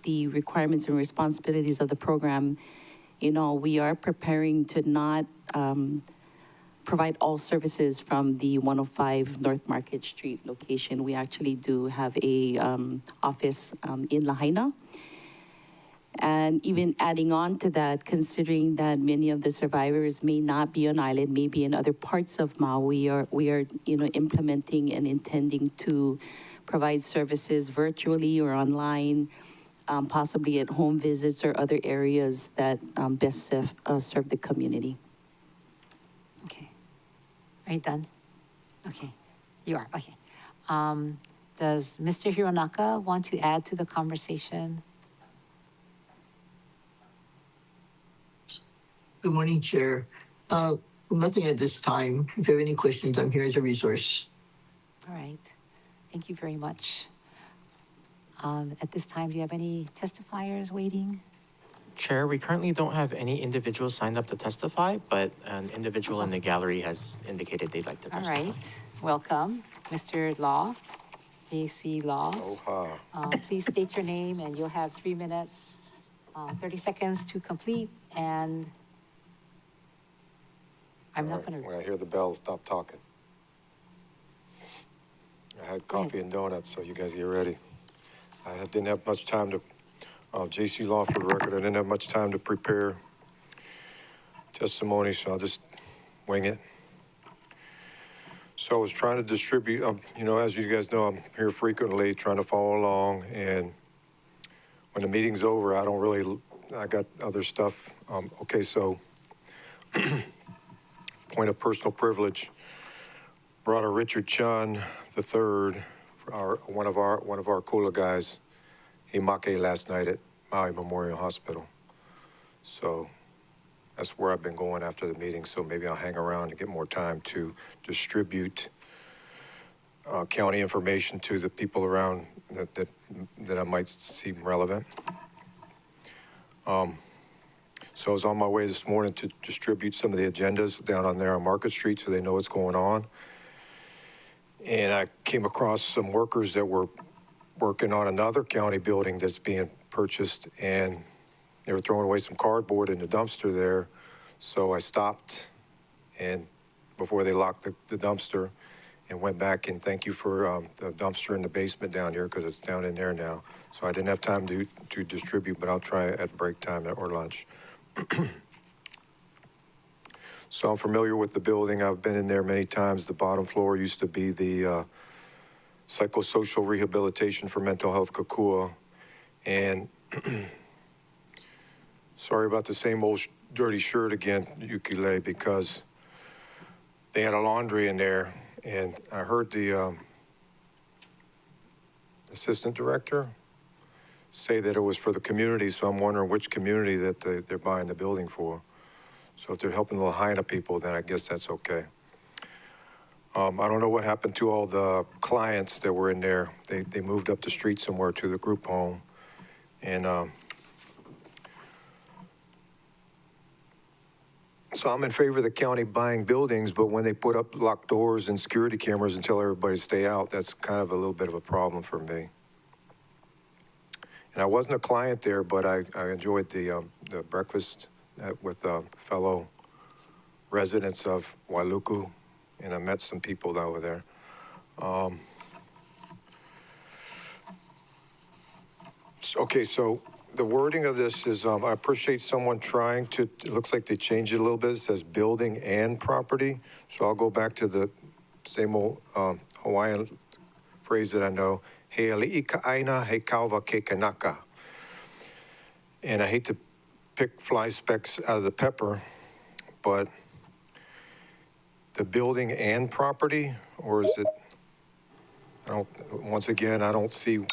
the requirements and responsibilities of the program, you know, we are preparing to not provide all services from the 105 North Market Street location. We actually do have a office in Lahaina. And even adding on to that, considering that many of the survivors may not be on island, may be in other parts of Maui, we are implementing and intending to provide services virtually or online, possibly at home visits or other areas that best serve the community. Okay. Are you done? Okay. You are. Okay. Does Mr. Hironaka want to add to the conversation? Good morning, Chair. Nothing at this time. If you have any questions, I'm here as a resource. All right. Thank you very much. At this time, do you have any testifiers waiting? Chair, we currently don't have any individuals signed up to testify, but an individual in the gallery has indicated they'd like to All testify. right. Welcome, Mr. Law, J.C. Law. Please state your name, and you'll have 3 minutes, 30 seconds to complete, and I'm not going to... When I hear the bell, stop talking. I had coffee and donuts, so you guys get ready. I didn't have much time to, J.C. Law for the record, I didn't have much time to prepare testimony, so I'll just wing it. So I was trying to distribute, as you guys know, I'm here frequently trying to follow along, and when the meeting's over, I got other stuff. Okay, so point of personal privilege, brought a Richard Chun III, one of our Kula guys, he make last night at Maui Memorial Hospital. So that's where I've been going after the meeting. So maybe I'll hang around to get more time to distribute county information to the people around that I might seem relevant. So I was on my way this morning to distribute some of the agendas down on there on Market Street so they know what's going on. And I came across some workers that were working on another county building that's being purchased, and they were throwing away some cardboard in the dumpster there. So I stopped and before they locked the dumpster and went back and thank you for the dumpster in the basement down here because it's down in there now. So I didn't have time to distribute, but I'll try at break time or lunch. So I'm familiar with the building. I've been in there many times. The bottom floor used to be the psychosocial rehabilitation for mental health Kokua. And sorry about the same old dirty shirt again, Yukile, because they had a laundry in there. And I heard the assistant director say that it was for the community, so I'm wondering which community that they're buying the building for. So if they're helping the Lahaina people, then I guess that's okay. I don't know what happened to all the clients that were in there. They moved up the street somewhere to the group home. And so I'm in favor of the county buying buildings, but when they put up locked doors and security cameras and tell everybody to stay out, that's kind of a little bit of a problem for me. And I wasn't a client there, but I enjoyed the breakfast with fellow residents of Wailuku, and I met some people that were there. Okay, so the wording of this is, I appreciate someone trying to, it looks like they changed it a little bit. It says building and property. So I'll go back to the same old Hawaiian phrase that I know, he ali'i ka'aina, he kauwa ke kanaka. And I hate to pick fly specks out of the pepper, but the building and property, or is it, once again, I don't see where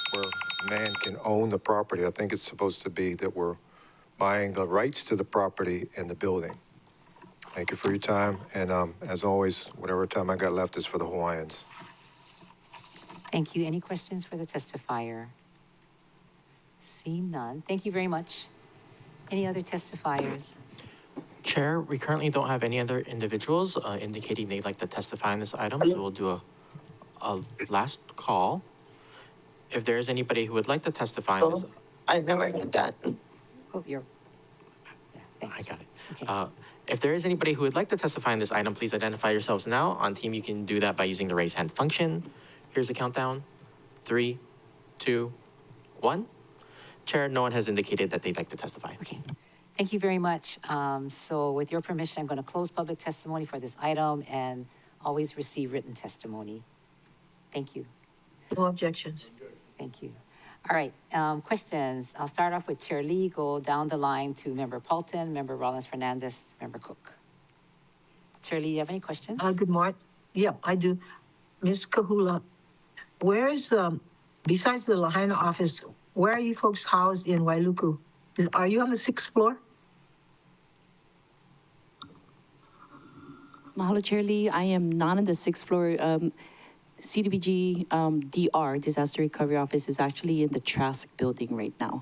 man can own the property. I think it's supposed to be that we're buying the rights to the property and the building. Thank you for your time, and as always, whatever time I got left is for the Hawaiians. Thank you. Any questions for the testifier? Seeing none. Thank you very much. Any other testifiers? Chair, we currently don't have any other individuals indicating they'd like to testify on this item, so we'll do a last call. If there is anybody who would like to testify on this. I never heard that. Oh, you're, yeah, thanks. I got it. Okay. If there is anybody who would like to testify on this item, please identify yourselves now. On team, you can do that by using the raise hand function. Here's the countdown. 3, 2, 1. Chair, no one has indicated that they'd like to testify. Okay. Thank you very much. So with your permission, I'm going to close public testimony for this item and always receive written testimony. Thank you. No objections. Thank you. All right, questions. I'll start off with Chair Lee, go down the line to Member Paulton, Member Rollins Fernandez, Member Cook. Chair Lee, you have any questions? Good morning. Yeah, I do. Ms. Kahula, where is, besides the Lahaina office, where are you folks housed in Wailuku? Are you on the 6th floor? Mahalo, Chair Lee. I am not on the 6th floor. CDBG DR, Disaster Recovery Office, is actually in the Trask building right now.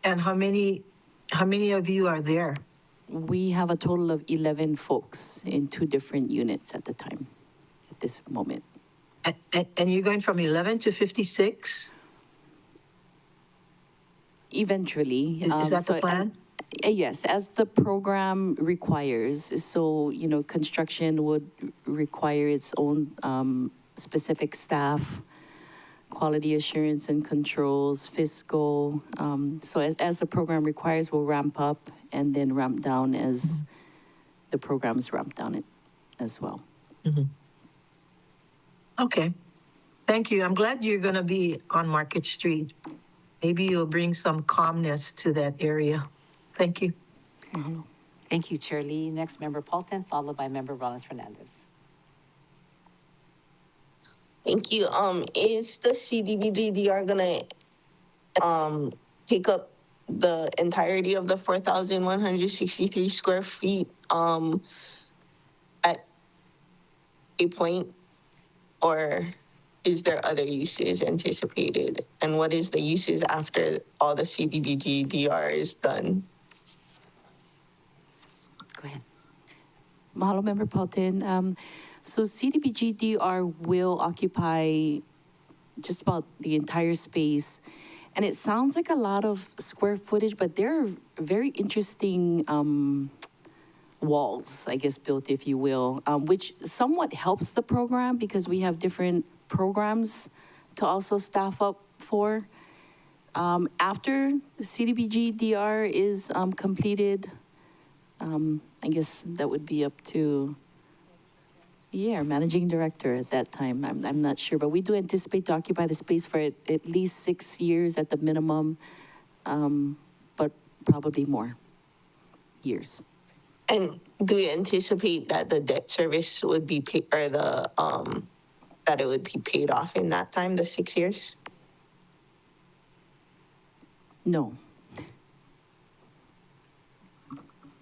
And how many of you are there? We have a total of 11 folks in 2 different units at the time, at this moment. And you're going from 11 to 56? Eventually. Is that the plan? Yes, as the program requires. So, you know, construction would require its own specific staff, quality assurance and controls, fiscal. So as the program requires, we'll ramp up and then ramp down as the programs ramp down as well. Mm-hmm. Okay. Thank you. I'm glad you're going to be on Market Street. Maybe you'll bring some calmness to that area. Thank you. Thank you, Chair Lee. Next, Member Paulton, followed by Member Rollins Fernandez. Thank you. Is the CDBGDR gonna take up the entirety of the 4,163 square feet at a point, or is there other uses anticipated? And what is the uses after all the CDBGDR is done? Go ahead. Mahalo, Member Paulton. So CDBG-DR will occupy just about the entire space. And it sounds like a lot of square footage, but there are very interesting walls, I guess, built, if you will, which somewhat helps the program because we have different programs to also staff up for. After CDBG-DR is completed, I guess that would be up to, our managing director at that time. I'm not sure, but we do anticipate to occupy the space for at least 6 years at the minimum, but probably more years. And do you anticipate that the debt service would be paid, or that it would be paid off in that time, the 6 years? No.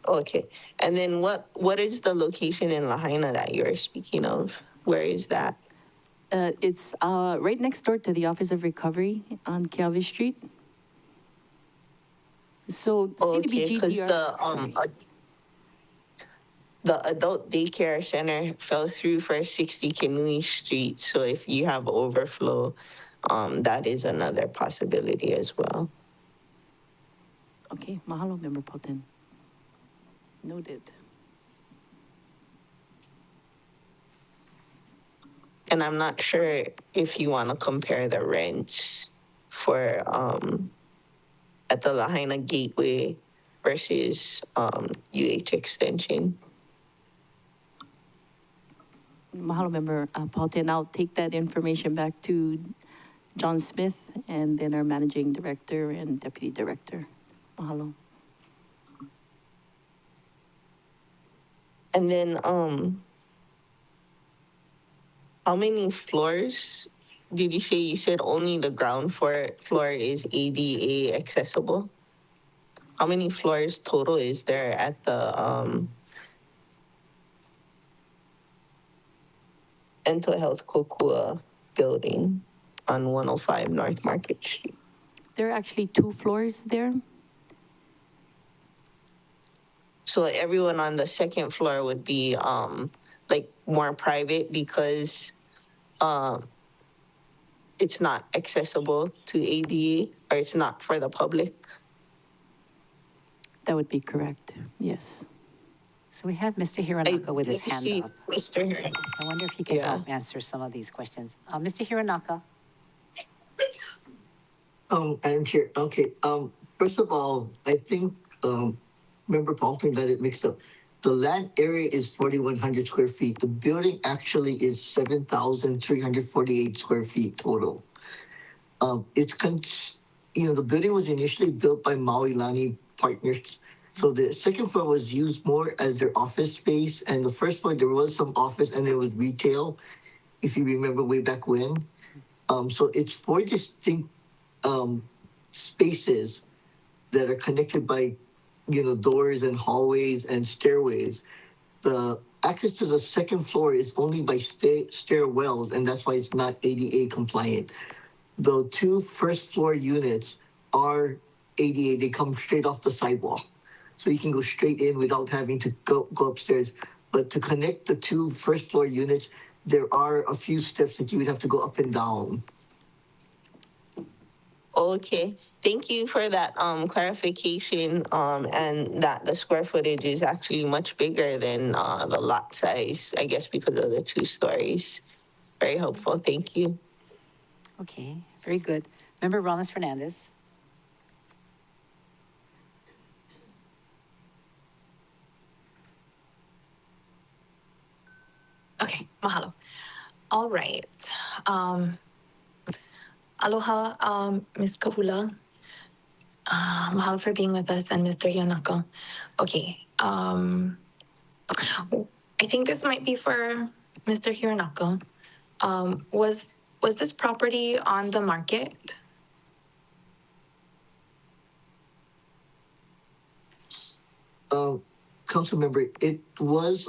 Okay. And then what is the location in Lahaina that you're speaking of? Where is that? It's right next door to the Office of Recovery on Keawe Street. So CDBG because the adult daycare center fell through for 60 Kinui Street. So if you have overflow, that is another possibility as well. Okay, mahalo, Member Paulton. Noted. And I'm not sure if you want to compare the rents for at the Lahaina Gateway versus UH Extension. Mahalo Member Paute, and I'll take that information back to John Smith and then our Managing Director and Deputy Director. Mahalo. And then, how many floors did you say? You said only the ground floor is ADA accessible. How many floors total is there at the mental health Kokua building on 105 North Market Street? There are actually 2 floors there. So everyone on the second floor would be like more private because it's not accessible to ADA or it's not for the public. That would be correct, yes. So we have Mr. Hironaka with his hand up. Mr. Hironaka. I wonder if he can Yeah. help answer some of these questions. Mr. Hironaka? Madam Chair, okay, first of all, I think, Member Paulton got it mixed up. The land area is 4,100 square feet. The building actually is 7,348 square feet total. The building was initially built by Maui Lani Partners. So the second floor was used more as their office space, and the first floor there was some office and there was retail, if you remember way back when. So it's 4 distinct spaces that are connected by, doors and hallways and stairways. The access to the second floor is only by stairwells, and that's why it's not ADA compliant. The 2 first floor units are ADA, they come straight off the sidewalk. So you can go straight in without having to go upstairs. But to connect the 2 first floor units, there are a few steps that you would have to go up and down. Okay, thank you for that clarification, and that the square footage is actually much bigger than the lot size, I guess because of the 2 stories. Very helpful, thank you. Okay, very good. Member Rollins Fernandez? Okay, mahalo. All right. Aloha, Ms. Kahula. Mahalo for being with us, and Mr. Yonako. Okay. I think this might be for Mr. Hironako. Was this property on the market? Council member, it was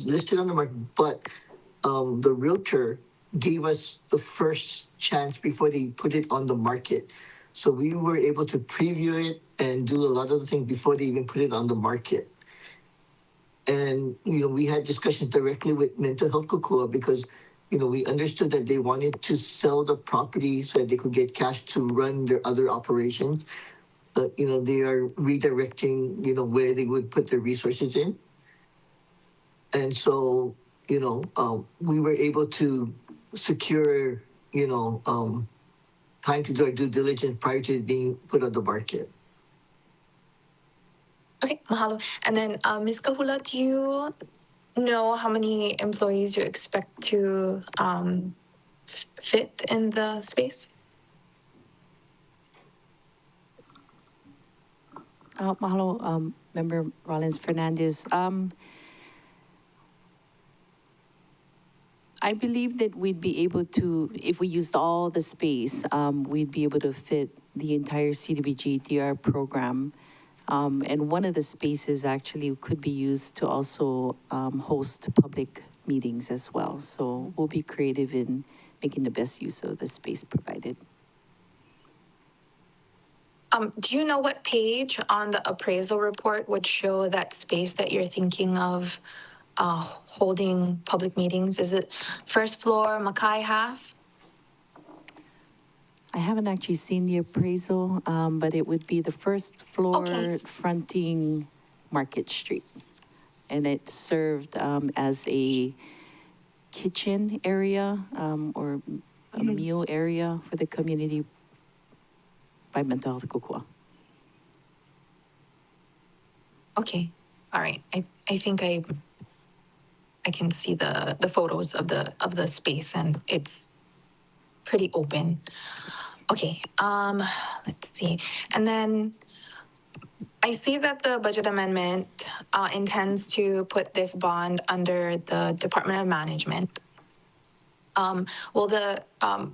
listed on the market, but the realtor gave us the first chance before they put it on the market. So we were able to preview it and do a lot of the things before they even put it on the market. And, we had discussions directly with Mental Health Kokua because, we understood that they wanted to sell the property so that they could get cash to run their other operations. But, they are redirecting, where they would put their resources in. And so, we were able to secure, time to do our due diligence prior to it being put on the market. Okay, mahalo. And then, Ms. Kahula, do you know how many employees you expect to fit in the space? Mahalo, Member Rollins Fernandez. I believe that we'd be able to, if we used all the space, we'd be able to fit the entire CDBG DR program. And one of the spaces actually could be used to also host public meetings as well. So we'll be creative in making the best use of the space provided. Do you know what page on the appraisal report would show that space that you're thinking of holding public meetings? Is it first floor, Mackay half? I haven't actually seen the appraisal, but it would be the first floor fronting Market Street. And it served as a kitchen area or a meal area for the community by Mental Health Kokua. Okay, all right. I think I I can see the photos of the space, and it's pretty open. Okay, let's see. And then I see that the budget amendment intends to put this bond under the Department of Management. Will the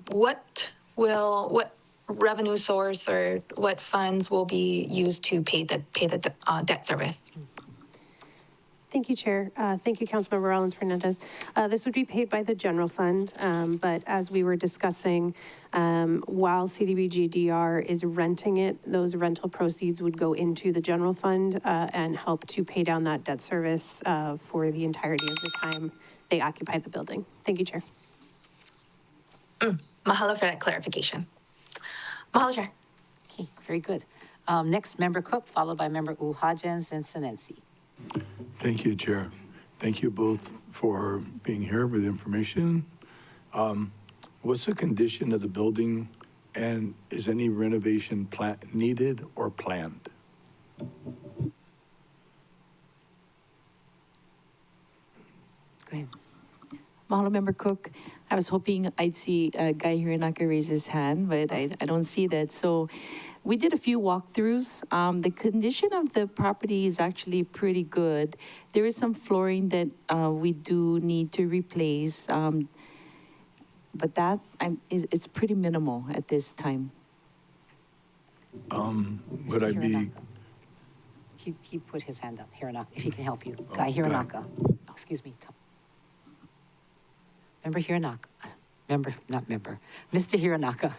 what revenue source or what funds will be used to pay the debt service? Thank you, Chair. Thank you, Councilmember Rollins Fernandez. This would be paid by the general fund, but as we were discussing, while CDBG-DR is renting it, those rental proceeds would go into the general fund and help to pay down that debt service for the entirety of the time they occupy the building. Thank you, Chair. Mahalo for that clarification. Mahalo, Chair. Okay, very good. Next, Member Cook, followed by Member Uhajens and Senensi. Thank you, Chair. Thank you both for being here with information. What's the condition of the building, and is any renovation needed or planned? Go ahead. Mahalo, Member Cook. I was hoping I'd see Guy Hironaka raise his hand, but I don't see that. So we did a few walkthroughs. The condition of the property is actually pretty good. There is some flooring that we do need to replace, but it's pretty minimal at this time. Would I be? He put his hand up, Hironaka, if he can help you. Guy Hironaka. Excuse me. Member Hironaka. Mr. Hironaka.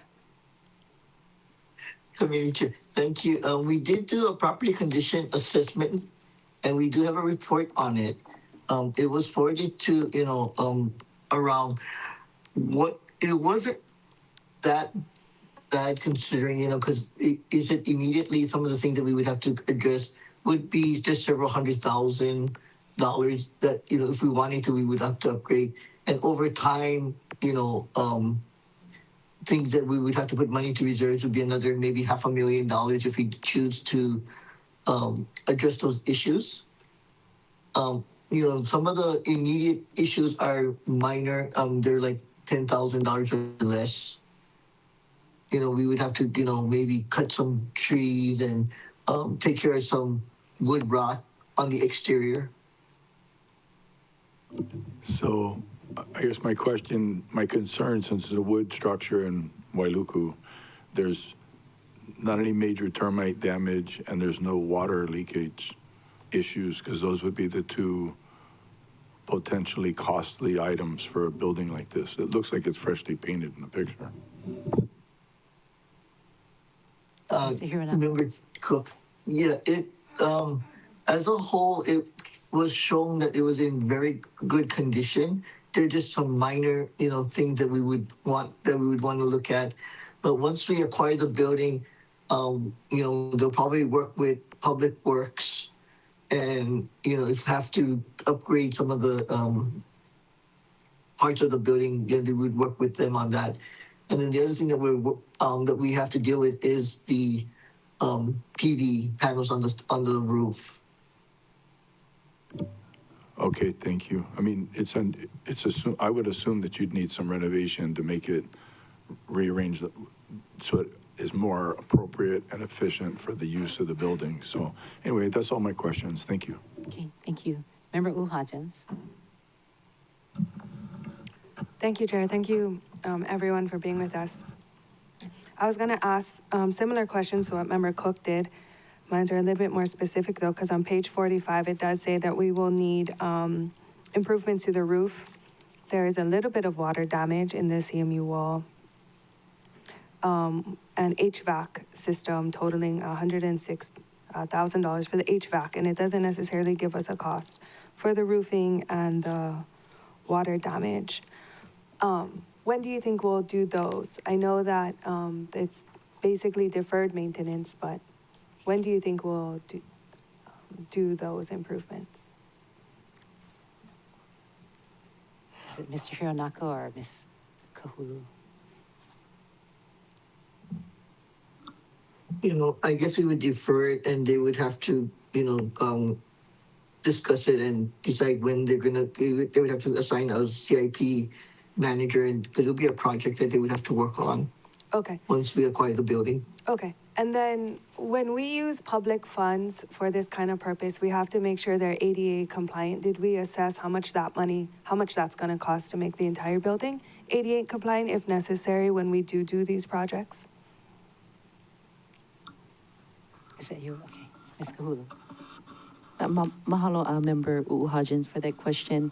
Committee Chair, thank you. We did do a property condition assessment, and we do have a report on it. It was forwarded to, around what, it wasn't that bad considering, because is it immediately some of the things that we would have to address would be just several $100,000 that, if we wanted to, we would have to upgrade. And over time, things that we would have to put money to reserves would be another maybe $500,000 if we choose to address those issues. Some of the immediate issues are minor. They're like $10,000 or less. We would have to, maybe cut some trees and take care of some wood rot on the exterior. So I guess my concern, since it's a wood structure in Wailuku, there's not any major termite damage and there's no water leakage issues, because those would be the two potentially costly items for a building like this. It looks like it's freshly painted in the picture. Member Cook, yeah, it as a whole, it was shown that it was in very good condition. There are just some minor, things that we would want to look at. But once we acquire the building, they'll probably work with Public Works, and if have to upgrade some of the parts of the building, then they would work with them on that. And then the other thing that we have to deal with is the PV panels on the roof. Okay, thank you. I mean, I would assume that you'd need some renovation to make it rearranged so it is more appropriate and efficient for the use of the building. So anyway, that's all my questions. Thank you. Okay, thank you. Member Uhajens. Thank you, Chair. Thank you, everyone, for being with us. I was going to ask similar questions to what Member Cook did. Mine are a little bit more specific, though, because on page 45, it does say that we will need improvements to the roof. There is a little bit of water damage in the CMU wall. An HVAC system totaling $106,000 for the HVAC, and it doesn't necessarily give us a cost for the roofing and the water damage. When do you think we'll do those? I know that it's basically deferred maintenance, but when do you think we'll do those improvements? Is it Mr. Hironaka or Ms. Kahulu? I guess we would defer it, and they would have to, discuss it and decide when they would have to assign a CIP manager, and it'll be a project that they would have to work on Okay. once we acquire the building. Okay, and then when we use public funds for this kind of purpose, we have to make sure they're ADA compliant. Did we assess how much that's gonna cost to make the entire building ADA compliant if necessary when we do these projects? Is that you? Okay. Ms. Kahulu. Mahalo, Member Uhajins, for that question.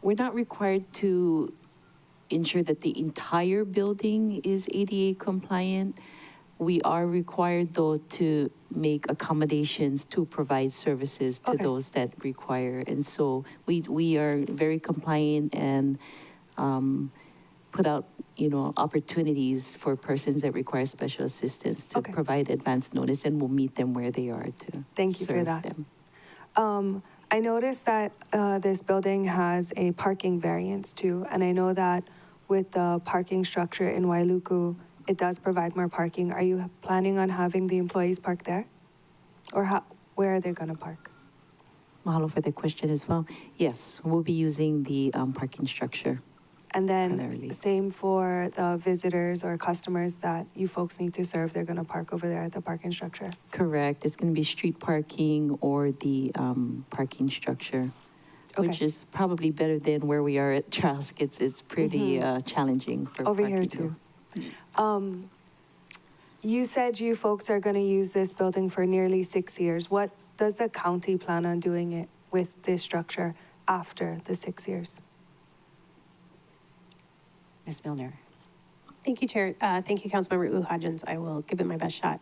We're not required to ensure that the entire building is ADA compliant. We are required, though, to make accommodations to provide services to Okay. those that require. And so we are very compliant and put out, opportunities for persons that require special assistance to Okay. provide advance notice, and we'll meet them where they are to Thank you for serve that. them. I noticed that this building has a parking variance too, and I know that with the parking structure in Wailuku, it does provide more parking. Are you planning on having the employees park there? Or where are they gonna park? Mahalo for the question as well. Yes, we'll be using the parking structure. And then Primarily. same for the visitors or customers that you folks need to serve, they're gonna park over there at the parking structure? Correct. It's going to be street parking or the parking structure, which Okay. is probably better than where we are at Trask. It's pretty challenging for Over here parking too. You said you folks are gonna use this building for nearly 6 years. What does the county plan on doing it with this structure after the 6 years? Ms. Milner. Thank you, Chair. Thank you, Councilmember Uhajins. I will give it my best shot.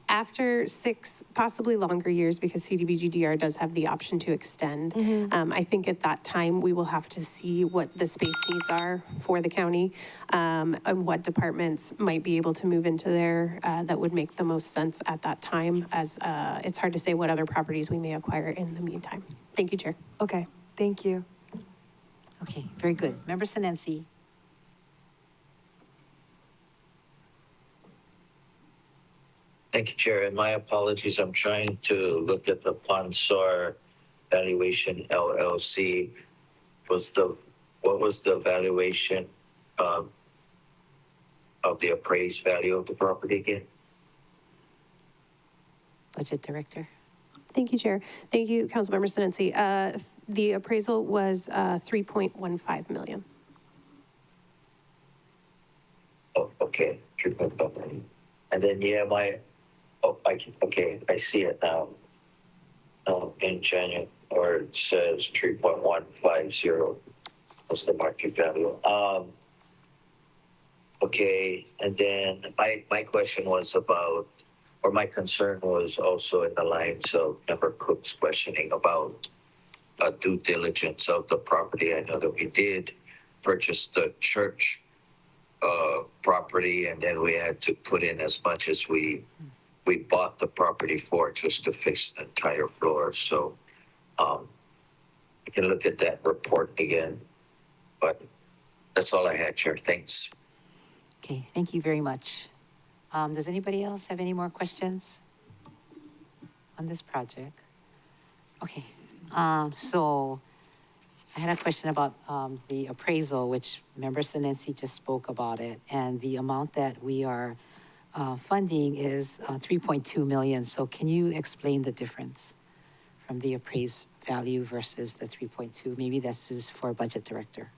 After 6, possibly longer years, because CDBG-DR does have the option to extend, I think at that time, we will have to see what the space needs are for the county and what departments might be able to move into there that would make the most sense at that time, as it's hard to say what other properties we may acquire in the meantime. Thank you, Chair. Okay, thank you. Okay, very good. Member Sinensi. Thank you, Chair. And my apologies. I'm trying to look at the Ponsor Valuation LLC. What was the valuation of the appraised value of the property again? Budget Director. Thank you, Chair. Thank you, Councilmember Sinensi. The appraisal was 3.15 million. Oh, okay, 3.5 million. And then, I see it now. In January, or it says 3.150 was the market value. Okay, and then my question was about, or my concern was also in the lines of Member Cook's questioning about due diligence of the property. I know that we did purchase the church property, and then we had to put in as much as we bought the property for, just to fix the entire floor. So we can look at that report again, but that's all I had, Chair. Thanks. Okay, thank you very much. Does anybody else have any more questions on this project? Okay, so I had a question about the appraisal, which Member Sinensi just spoke about it, and the amount that we are funding is 3.2 million. So can you explain the difference from the appraised value versus the 3.2? Maybe this is for Budget Director.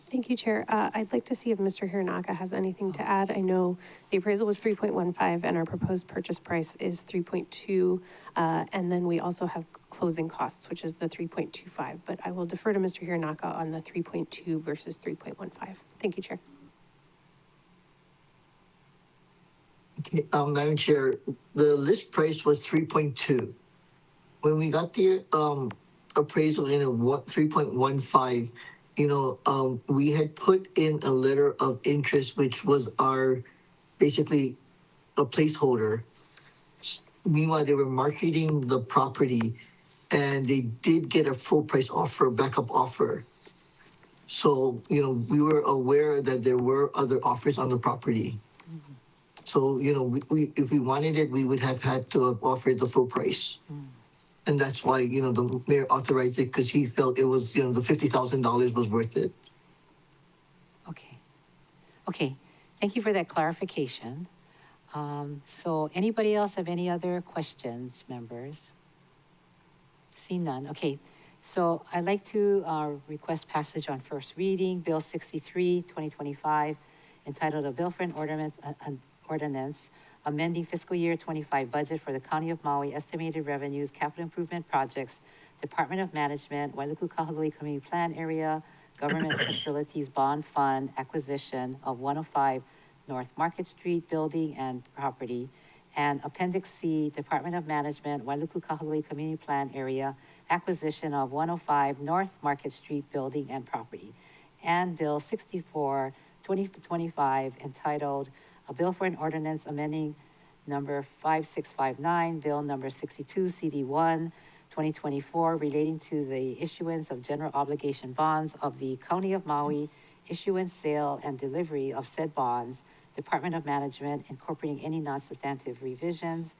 Thank you, Chair. I'd like to see if Mr. Hironaka has anything to add. I know the appraisal was 3.15 and our proposed purchase price is 3.2. And then we also have closing costs, which is the 3.25. But I will defer to Mr. Hironaka on the 3.2 versus 3.15. Thank you, Chair. Okay, Madam Chair, the list price was 3.2. When we got the appraisal in 3.15, we had put in a letter of interest, which was our basically a placeholder. Meanwhile, they were marketing the property, and they did get a full price offer, backup offer. So, we were aware that there were other offers on the property. So, if we wanted it, we would have had to have offered the full price. And that's why, the mayor authorized it because he felt it was, the $50,000 was worth it. Okay. Okay, thank you for that clarification. So anybody else have any other questions, members? See none. Okay, so I'd like to request passage on first reading, Bill 63, 2025, entitled A Bill for an Ordinance amending fiscal year 25 budget for the County of Maui, estimated revenues, capital improvement projects, Department of Management, Wailuku Kahului Community Plan Area, Government Facilities Bond Fund, acquisition of 105 North Market Street building and property, and Appendix C, Department of Management, Wailuku Kahului Community Plan Area, acquisition of 105 North Market Street building and property, and Bill 64, 2025, entitled A Bill for an Ordinance amending number 5659, Bill number 62, CD1, 2024, relating to the issuance of general obligation bonds of the County of Maui, issuance, sale, and delivery of said bonds, Department of Management, incorporating any non-substantive revisions,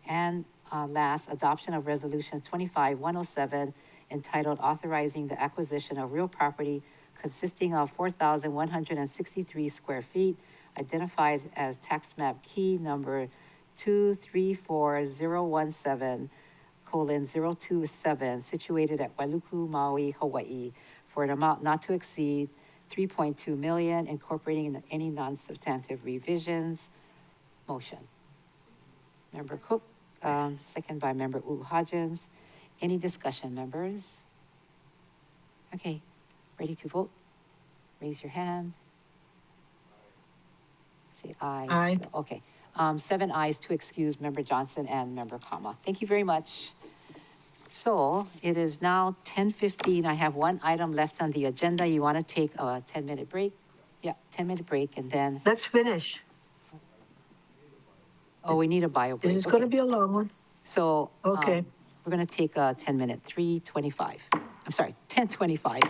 and last, adoption of Resolution 25-107, entitled Authorizing the Acquisition of Real Property consisting of 4,163 square feet, identified as tax map key number 234017:027, situated at Wailuku, Maui, Hawaii, for an amount not to exceed 3.2 million, incorporating any non-substantive revisions. Motion. Member Cook, second by Member Hodgins. Any discussion, members? Okay, ready to vote? Raise your hand. Say aye. Aye. So, okay, 7 ayes to excuse Member Johnson and Member Kama. Thank you very much. So it is now 10:15. I have one item left on the agenda. You want to take a 10-minute break? Yeah, 10-minute break, and then, Let's finish. oh, we need a bio break. This is going to Okay. be a long one. So, Okay. we're going to take a 10-minute, 3:25. I'm sorry, 10:25.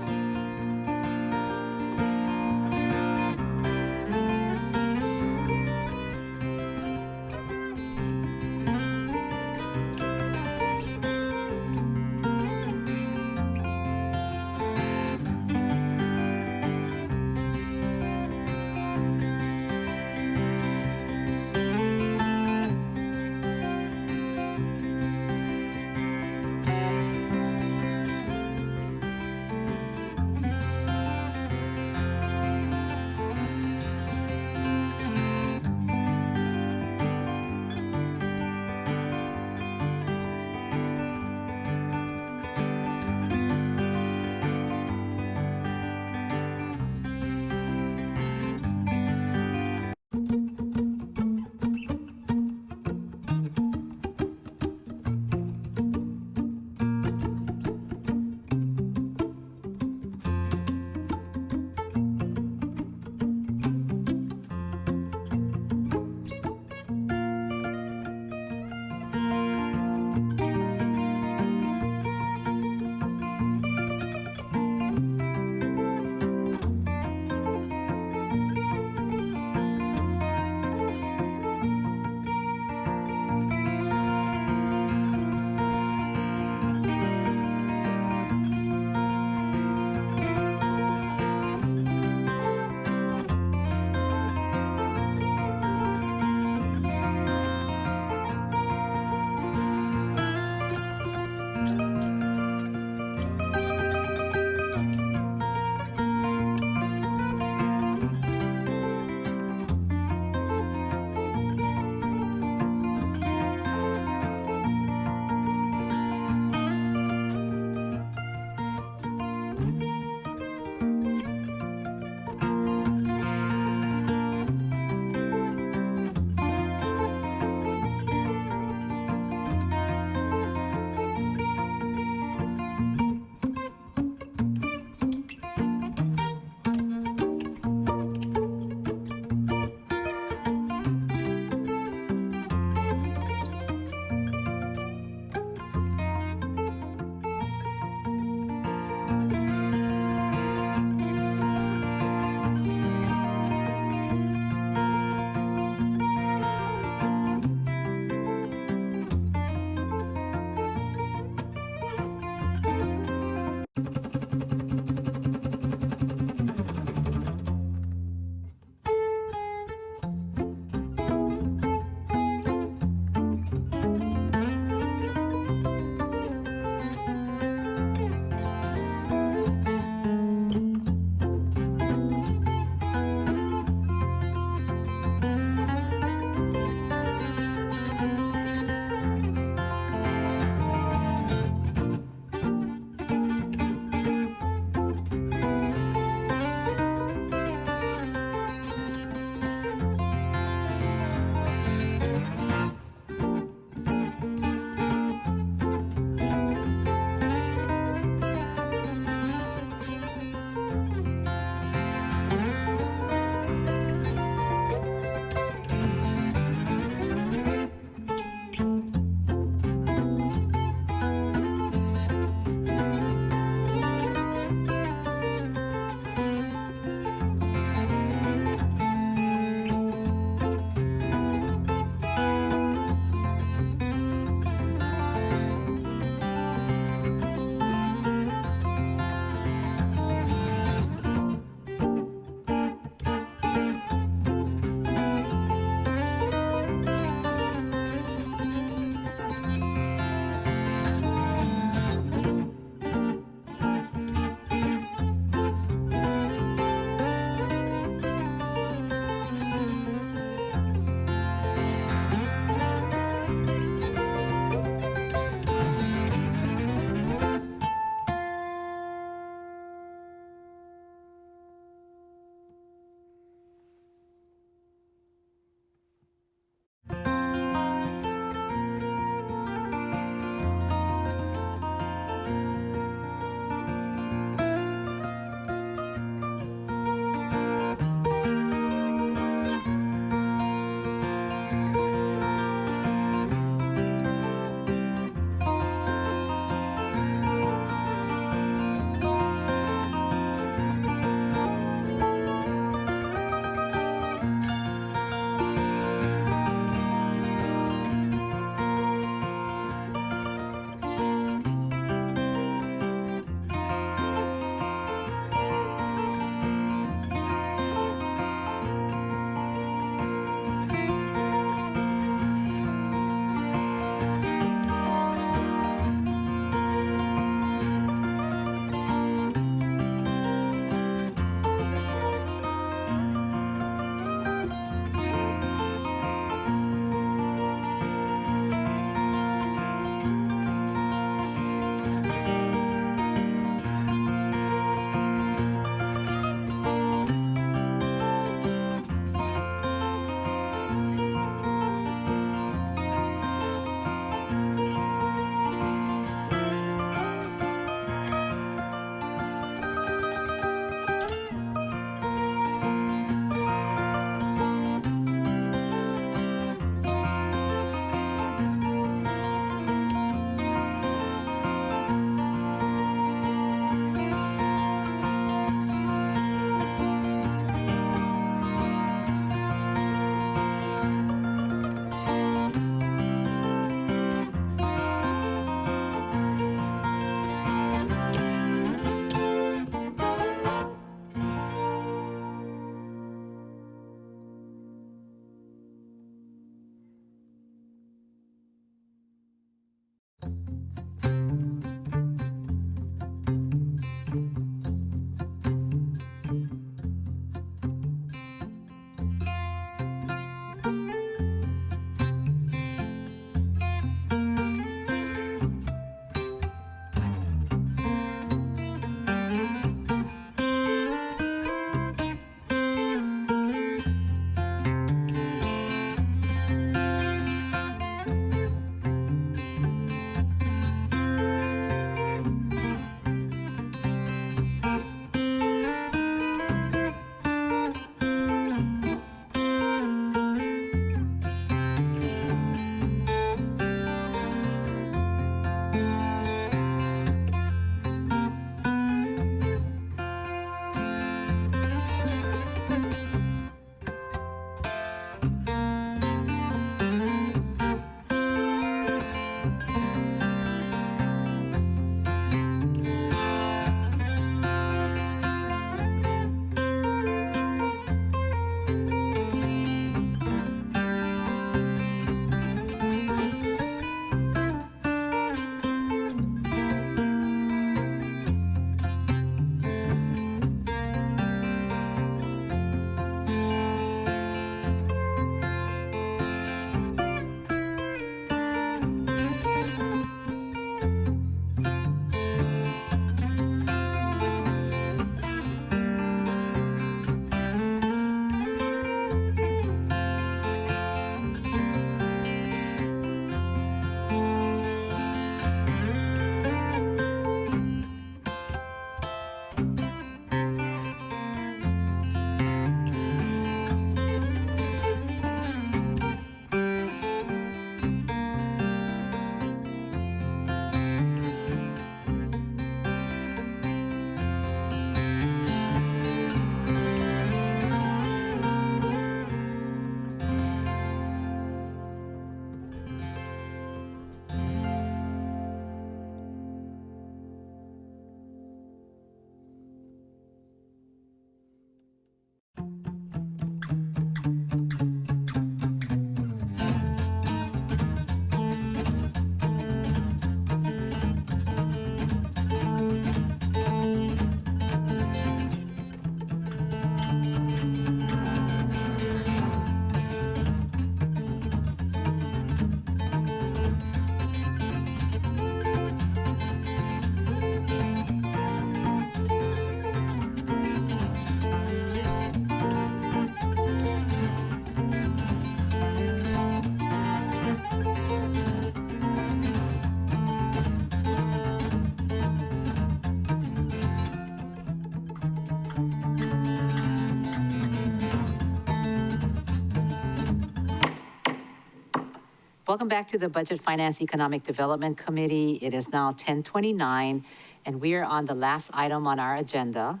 Welcome back to the Budget Finance Economic Development Committee. It is now 10:29, and we are on the last item on our agenda.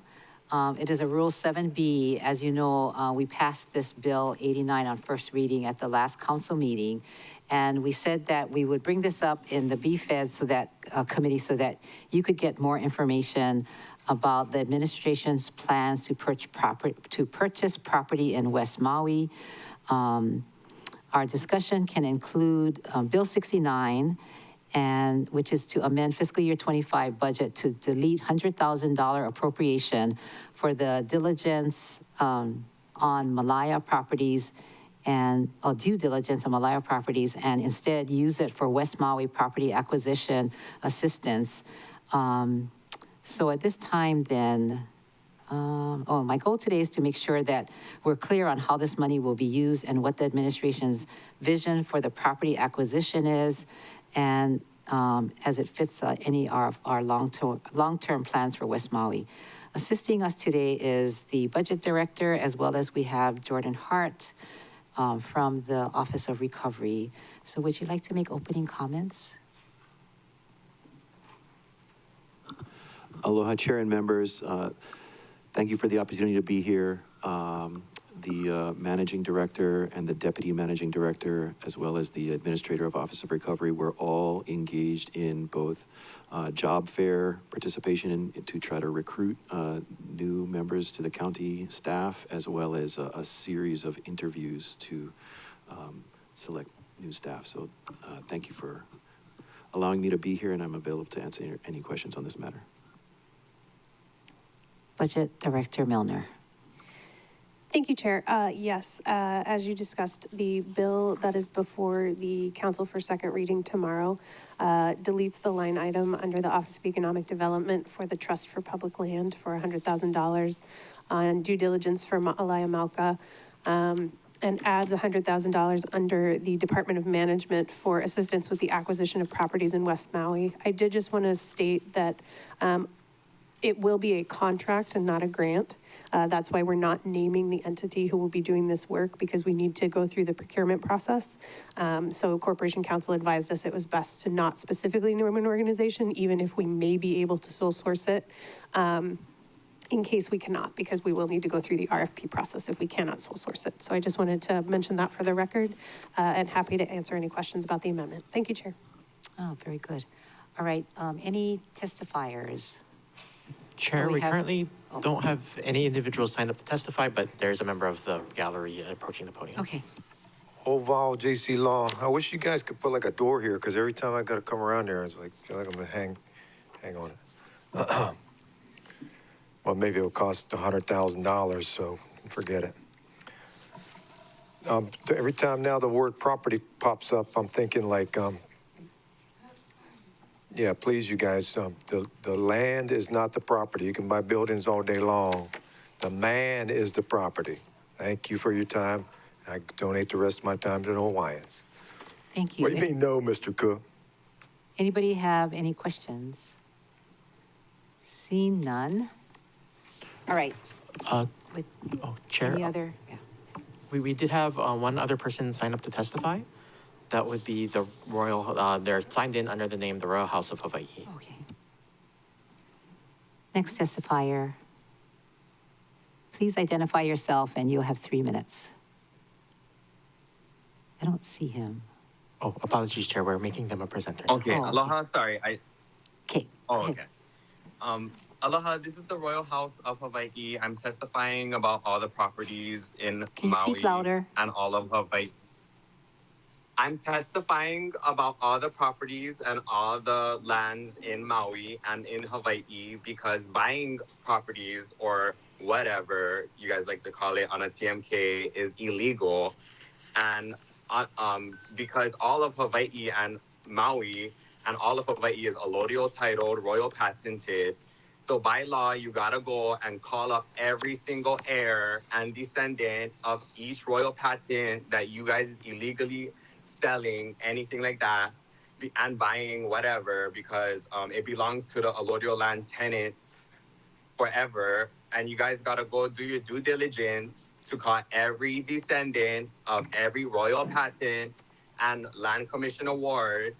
It is a Rule 7B. As you know, we passed this Bill 89 on first reading at the last council meeting, and we said that we would bring this up in the BFED committee so that you could get more information about the administration's plans to purchase property in West Maui. Our discussion can include Bill 69, which is to amend fiscal year 25 budget to delete $100,000 appropriation for the diligence on Malaya properties and due diligence on Malaya properties, and instead use it for West Maui property acquisition assistance. So at this time then, my goal today is to make sure that we're clear on how this money will be used and what the administration's vision for the property acquisition is, and as it fits any of our long-term plans for West Maui. Assisting us today is the budget director, as well as we have Jordan Hart from the Office of Recovery. So would you like to make opening comments? Aloha, Chair and members. Thank you for the opportunity to be here. The managing director and the deputy managing director, as well as the administrator of Office of Recovery, were all engaged in both job fair participation to try to recruit new members to the county staff, as well as a series of interviews to select new staff. So thank you for allowing me to be here, and I'm available to answer any questions on this matter. Budget Director Milner. Thank you, Chair. Yes, as you discussed, the bill that is before the council for second reading tomorrow deletes the line item under the Office of Economic Development for the Trust for Public Land for $100,000 on due diligence for Malaya Mauka, and adds $100,000 under the Department of Management for assistance with the acquisition of properties in West Maui. I did just want to state that it will be a contract and not a grant. That's why we're not naming the entity who will be doing this work, because we need to go through the procurement process. So Corporation Counsel advised us it was best to not specifically name an organization, even if we may be able to sole source it, in case we cannot, because we will need to go through the RFP process if we cannot sole source it. So I just wanted to mention that for the record, and happy to answer any questions about the amendment. Thank you, Chair. Oh, very good. All right, any testifiers? Chair, we currently don't have any individuals signed up to testify, but there's a member of the gallery approaching the podium. Okay. Oval, JC Law. I wish you guys could put like a door here, because every time I got to come around there, it's like, I feel like I'm going to hang on it. Well, maybe it'll cost $100,000, so forget it. So every time now the word property pops up, I'm thinking like, yeah, please, you guys, the land is not the property. You can buy buildings all day long. The man is the property. Thank you for your time. I donate the rest of my time to the Hawaiians. Thank you. What do you mean, no, Mr. Cook? Anybody have any questions? Seeing none. All right. Chair. Any other? Yeah. We did have one other person sign up to testify. That would be the Royal, they're signed in under the name the Royal House of Hawaii. Okay. Next testifier. Please identify yourself and you'll have 3 minutes. I don't see him. Oh, apologies, Chair. We're making them a presenter. Okay, Oh, okay. aloha. Sorry, Okay. Oh, okay. Aloha. This is the Royal House of Hawaii. I'm testifying about all the properties in Can you Maui speak louder? and all of Hawaii. I'm testifying about all the properties and all the lands in Maui and in Hawaii, because buying properties, or whatever you guys like to call it, on a TMK is illegal. And because all of Hawaii and Maui and all of Hawaii is allodial titled, royal patented. So by law, you gotta go and call up every single heir and descendant of each royal patent that you guys is illegally selling, anything like that, and buying whatever, because it belongs to the allodial land tenants forever. And you guys gotta go do your due diligence to call every descendant of every royal patent and Land Commission Award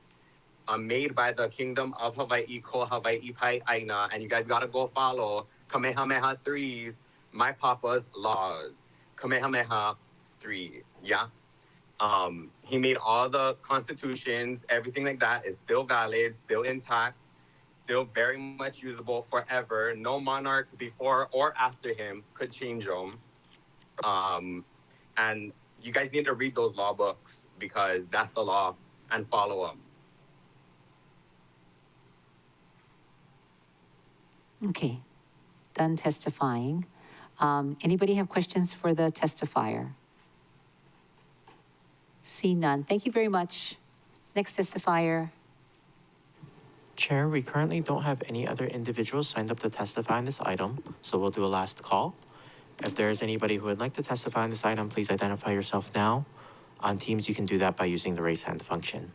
made by the Kingdom of Hawaii, Ko Hawaii Pai Aina, and you guys gotta go follow Kamehameha 3's My Papa's Laws. Kamehameha 3, yeah? He made all the constitutions, everything like that is still valid, still intact, still very much usable forever. No monarch before or after him could change them. And you guys need to read those law books because that's the law and follow them. Okay, done testifying. Anybody have questions for the testifier? See none. Thank you very much. Next testifier. Chair, we currently don't have any other individuals signed up to testify on this item, so we'll do a last call. If there is anybody who would like to testify on this item, please identify yourself now. On Teams, you can do that by using the raise hand function.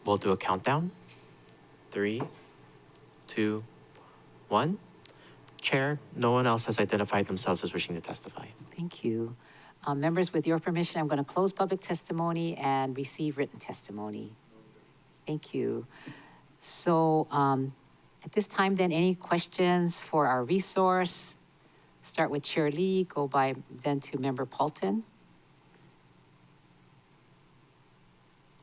We'll do a countdown. 3, 2, 1. Chair, no one else has identified themselves as wishing to testify. Thank you. Members, with your permission, I'm going to close public testimony and receive written testimony. Thank you. So at this time, then, any questions for our resource? Start with Chair Lee, go by then to Member Paulton.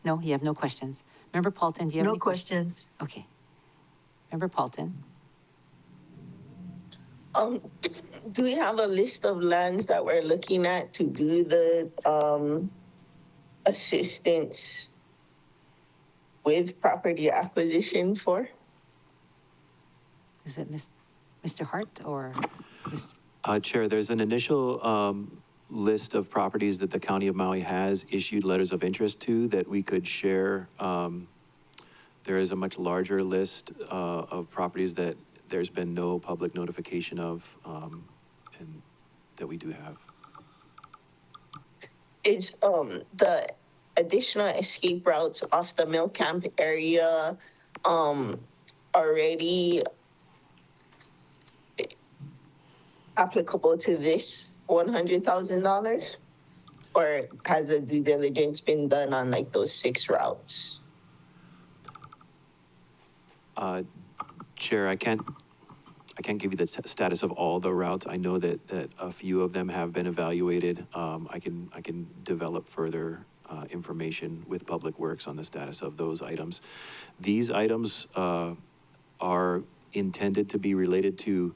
No, you have no questions. Member Paulton, do you have any questions? Okay. Member Paulton. Do we have a list of lands that we're looking at to do the assistance with property acquisition for? Is it Mr. Hart or Ms.? Chair, there's an initial list of properties that the County of Maui has issued letters of interest to that we could share. There is a much larger list of properties that there's been no public notification of, and that we do have. Is the additional escape routes off the Mill Camp area already applicable to this $100,000? Or has the due diligence been done on like those 6 routes? Chair, I can't give you the status of all the routes. I know that a few of them have been evaluated. I can develop further information with Public Works on the status of those items. These items are intended to be related to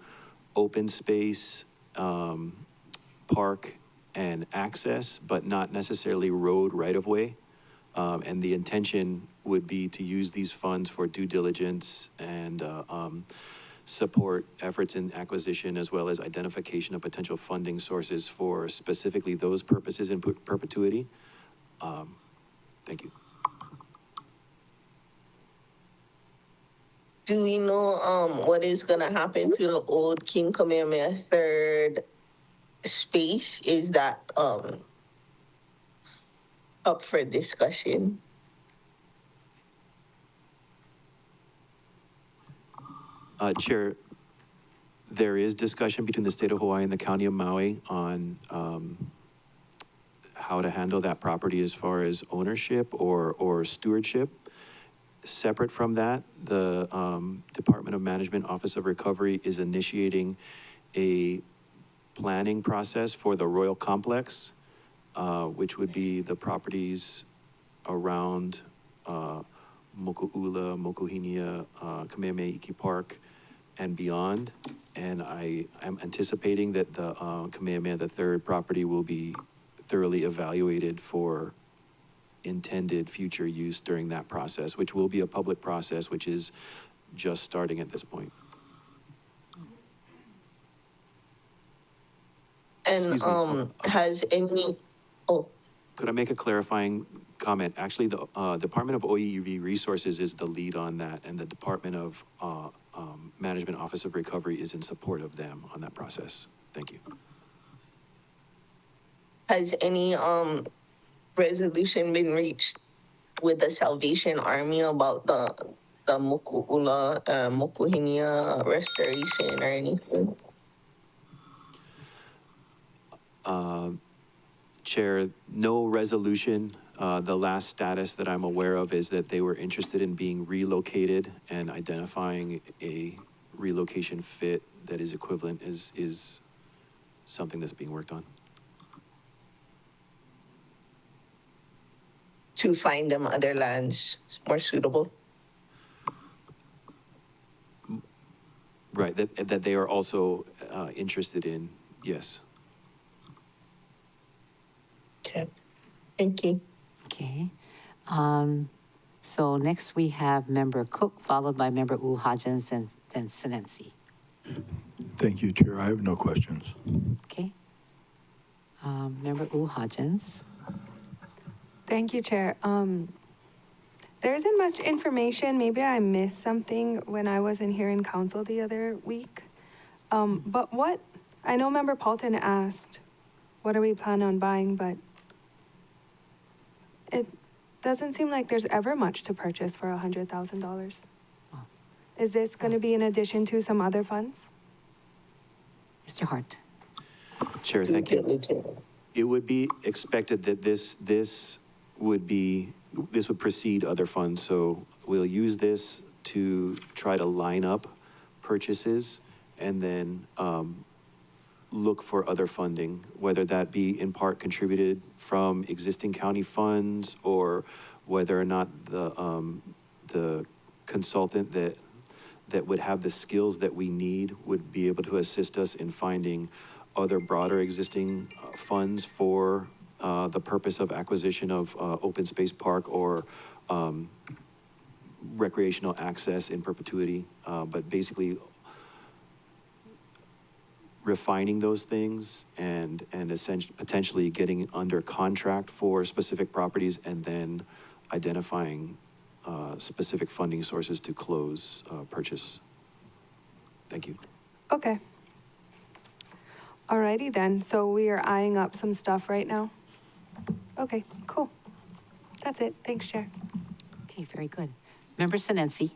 open space, park, and access, but not necessarily road right-of-way. And the intention would be to use these funds for due diligence and support efforts in acquisition, as well as identification of potential funding sources for specifically those purposes in perpetuity. Thank you. Do we know what is gonna happen to the old King Kamehameha III space? Is that up for discussion? Chair, there is discussion between the state of Hawaii and the county of Maui on how to handle that property as far as ownership or stewardship. Separate from that, the Department of Management Office of Recovery is initiating a planning process for the Royal Complex, which would be the properties around Moku'ula, Mokuhinia, Kamehameha Iki Park, and beyond. And I am anticipating that the Kamehameha III property will be thoroughly evaluated for intended future use during that process, which will be a public process, which is just starting at this point. And has any, Could I make a clarifying comment? Actually, the Department of OEUV Resources is the lead on that, and the Department of Management Office of Recovery is in support of them on that process. Thank you. has any resolution been reached with the Salvation Army about the Moku'ula, Mokuhinia restoration or anything? Chair, no resolution The last status that I'm aware of is that they were interested in being relocated, and identifying a relocation fit that is equivalent is something that's being worked on. To find them other lands more suitable. Right, that they are also interested in, yes. Okay, thank you. Okay. So next we have Member Cook, followed by Member Hodgins, and then Sinensi. Thank you, Chair. I have no questions. Okay. Member Hodgins. Thank you, Chair. There isn't much information. Maybe I missed something when I wasn't here in council the other week. But what, I know Member Paulton asked, what are we planning on buying? But it doesn't seem like there's ever much to purchase for $100,000. Is this going to be in addition to some other funds? Mr. Hart. Chair, thank you. It would be expected that this would precede other funds. So we'll use this to try to line up purchases and then look for other funding, whether that be in part contributed from existing county funds, or whether or not the consultant that would have the skills that we need would be able to assist us in finding other broader existing funds for the purpose of acquisition of open space park or recreational access in perpetuity. But basically refining those things and essentially potentially getting under contract for specific properties, and then identifying specific funding sources to close purchase. Thank you. Okay. Alrighty then. So we are eyeing up some stuff right now. Okay, cool. That's it. Thanks, Chair. Okay, very good. Member Sinensi.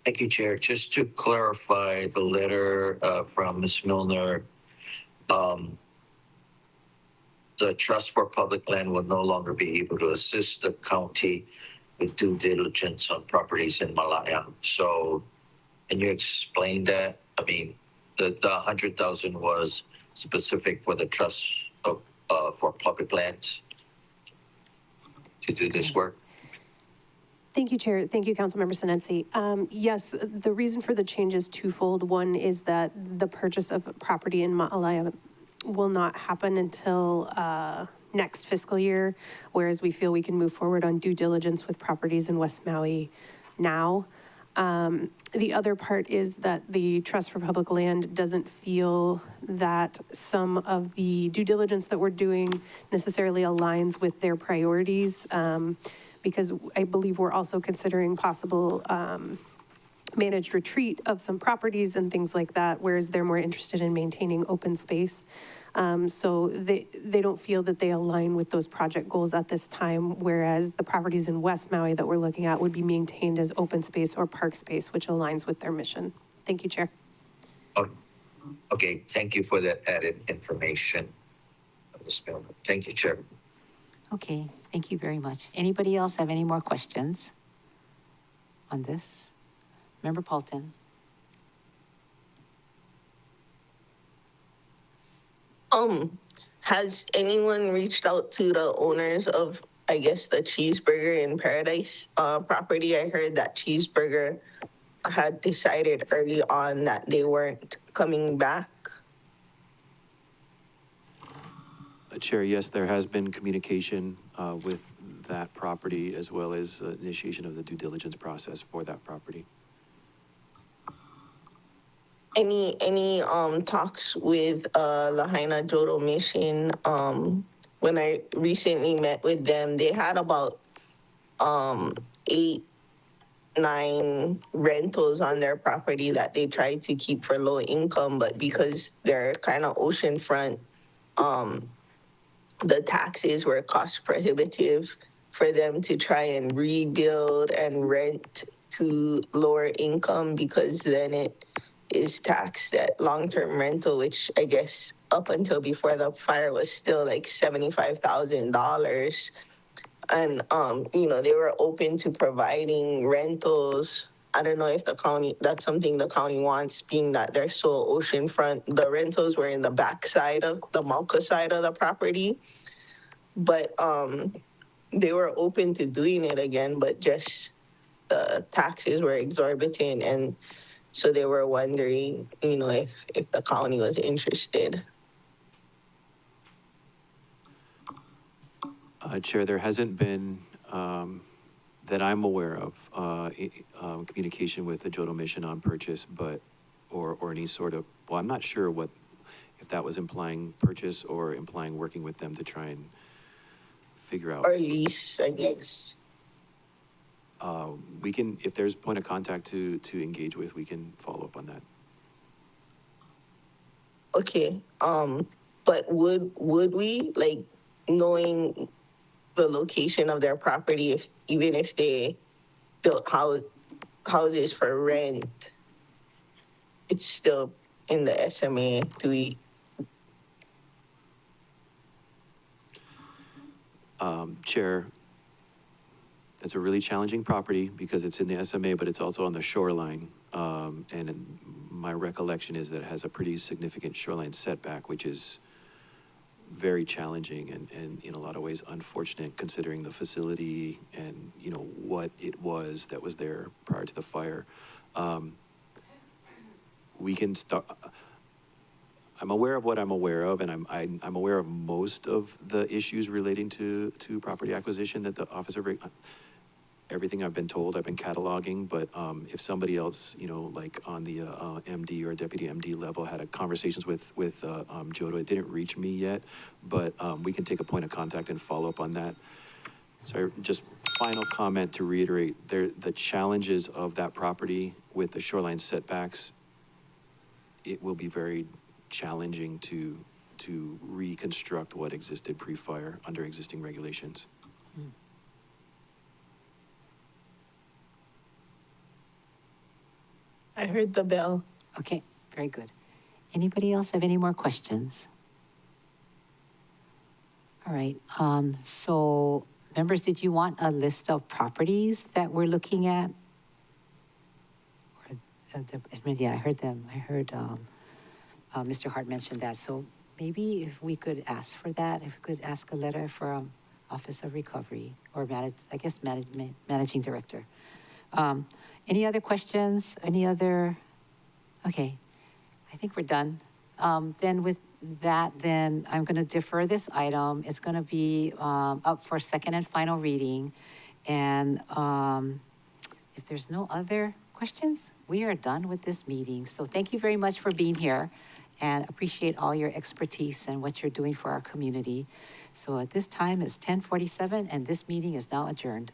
Thank you, Chair. Just to clarify the letter from Ms. Milner, the Trust for Public Land will no longer be able to assist the county with due diligence on properties in Malaya. So can you explain that? I mean, the 100,000 was specific for the Trust for Public Lands to do this work? Thank you, Chair. Thank you, Councilmember Sinensi. Yes, the reason for the change is twofold. One is that the purchase of property in Ma'alaya will not happen until next fiscal year, whereas we feel we can move forward on due diligence with properties in West Maui now. The other part is that the Trust for Public Land doesn't feel that some of the due diligence that we're doing necessarily aligns with their priorities, because I believe we're also considering possible managed retreat of some properties and things like that, whereas they're more interested in maintaining open space. So they don't feel that they align with those project goals at this time, whereas the properties in West Maui that we're looking at would be maintained as open space or park space, which aligns with their mission. Thank you, Chair. Oh, okay, thank you for that added information, Ms. Milner. Thank you, Chair. Okay, thank you very much. Anybody else have any more questions on this? Member Paulton. Has anyone reached out to the owners of, I guess, the Cheeseburger in Paradise property? I heard that Cheeseburger had decided early on that they weren't coming back. Chair, yes, there has been communication with that property, as well as initiation of the due diligence process for that property. Any talks with Lahaina Jodo Mission? When I recently met with them, they had about 8, 9 rentals on their property that they tried to keep for low income, but because they're kind of oceanfront, the taxes were cost prohibitive for them to try and rebuild and rent to lower income, because then it is taxed at long-term rental, which I guess up until before the fire was still like $75,000. And, you know, they were open to providing rentals. I don't know if the county, that's something the county wants, being that they're so oceanfront. The rentals were in the back side of the Mauka side of the property. But they were open to doing it again, but just the taxes were exorbitant. And so they were wondering, you know, if the county was interested. Chair, there hasn't been, that I'm aware of, communication with the Jodo Mission on purchase, but, or any sort of, well, I'm not sure what, if that was implying purchase or implying working with them to try and figure out. Or lease, I guess. We can, if there's point of contact to engage with, we can follow up on that. Okay, but would we, like, knowing the location of their property, if even if they built houses for rent, it's still in the SMA? Do we? Chair, it's a really challenging property because it's in the SMA, but it's also on the shoreline. And my recollection is that it has a pretty significant shoreline setback, which is very challenging and in a lot of ways unfortunate considering the facility and, you know, what it was that was there prior to the fire. We can start, I'm aware of what I'm aware of, and I'm aware of most of the issues relating to property acquisition that the Office of, everything I've been told, I've been cataloging, but if somebody else, you know, like on the MD or Deputy MD level had a conversations with Jodo, it didn't reach me yet, but we can take a point of contact and follow up on that. So just final comment to reiterate, the challenges of that property with the shoreline setbacks, it will be very challenging to reconstruct what existed pre-fire under existing regulations. I heard the bell. Okay, very good. Anybody else have any more questions? All right, so members, did you want a list of properties that we're looking at? Yeah, I heard them. I heard Mr. Hart mentioned that. So maybe if we could ask for that, if we could ask a letter from Office of Recovery or Managing Director. Any other questions? Any other? Okay, I think we're done. Then with that, then I'm going to defer this item. It's going to be up for second and final reading. And if there's no other questions, we are done with this meeting. So thank you very much for being here and appreciate all your expertise and what you're doing for our community. So at this time, it's 10:47 and this meeting is now adjourned.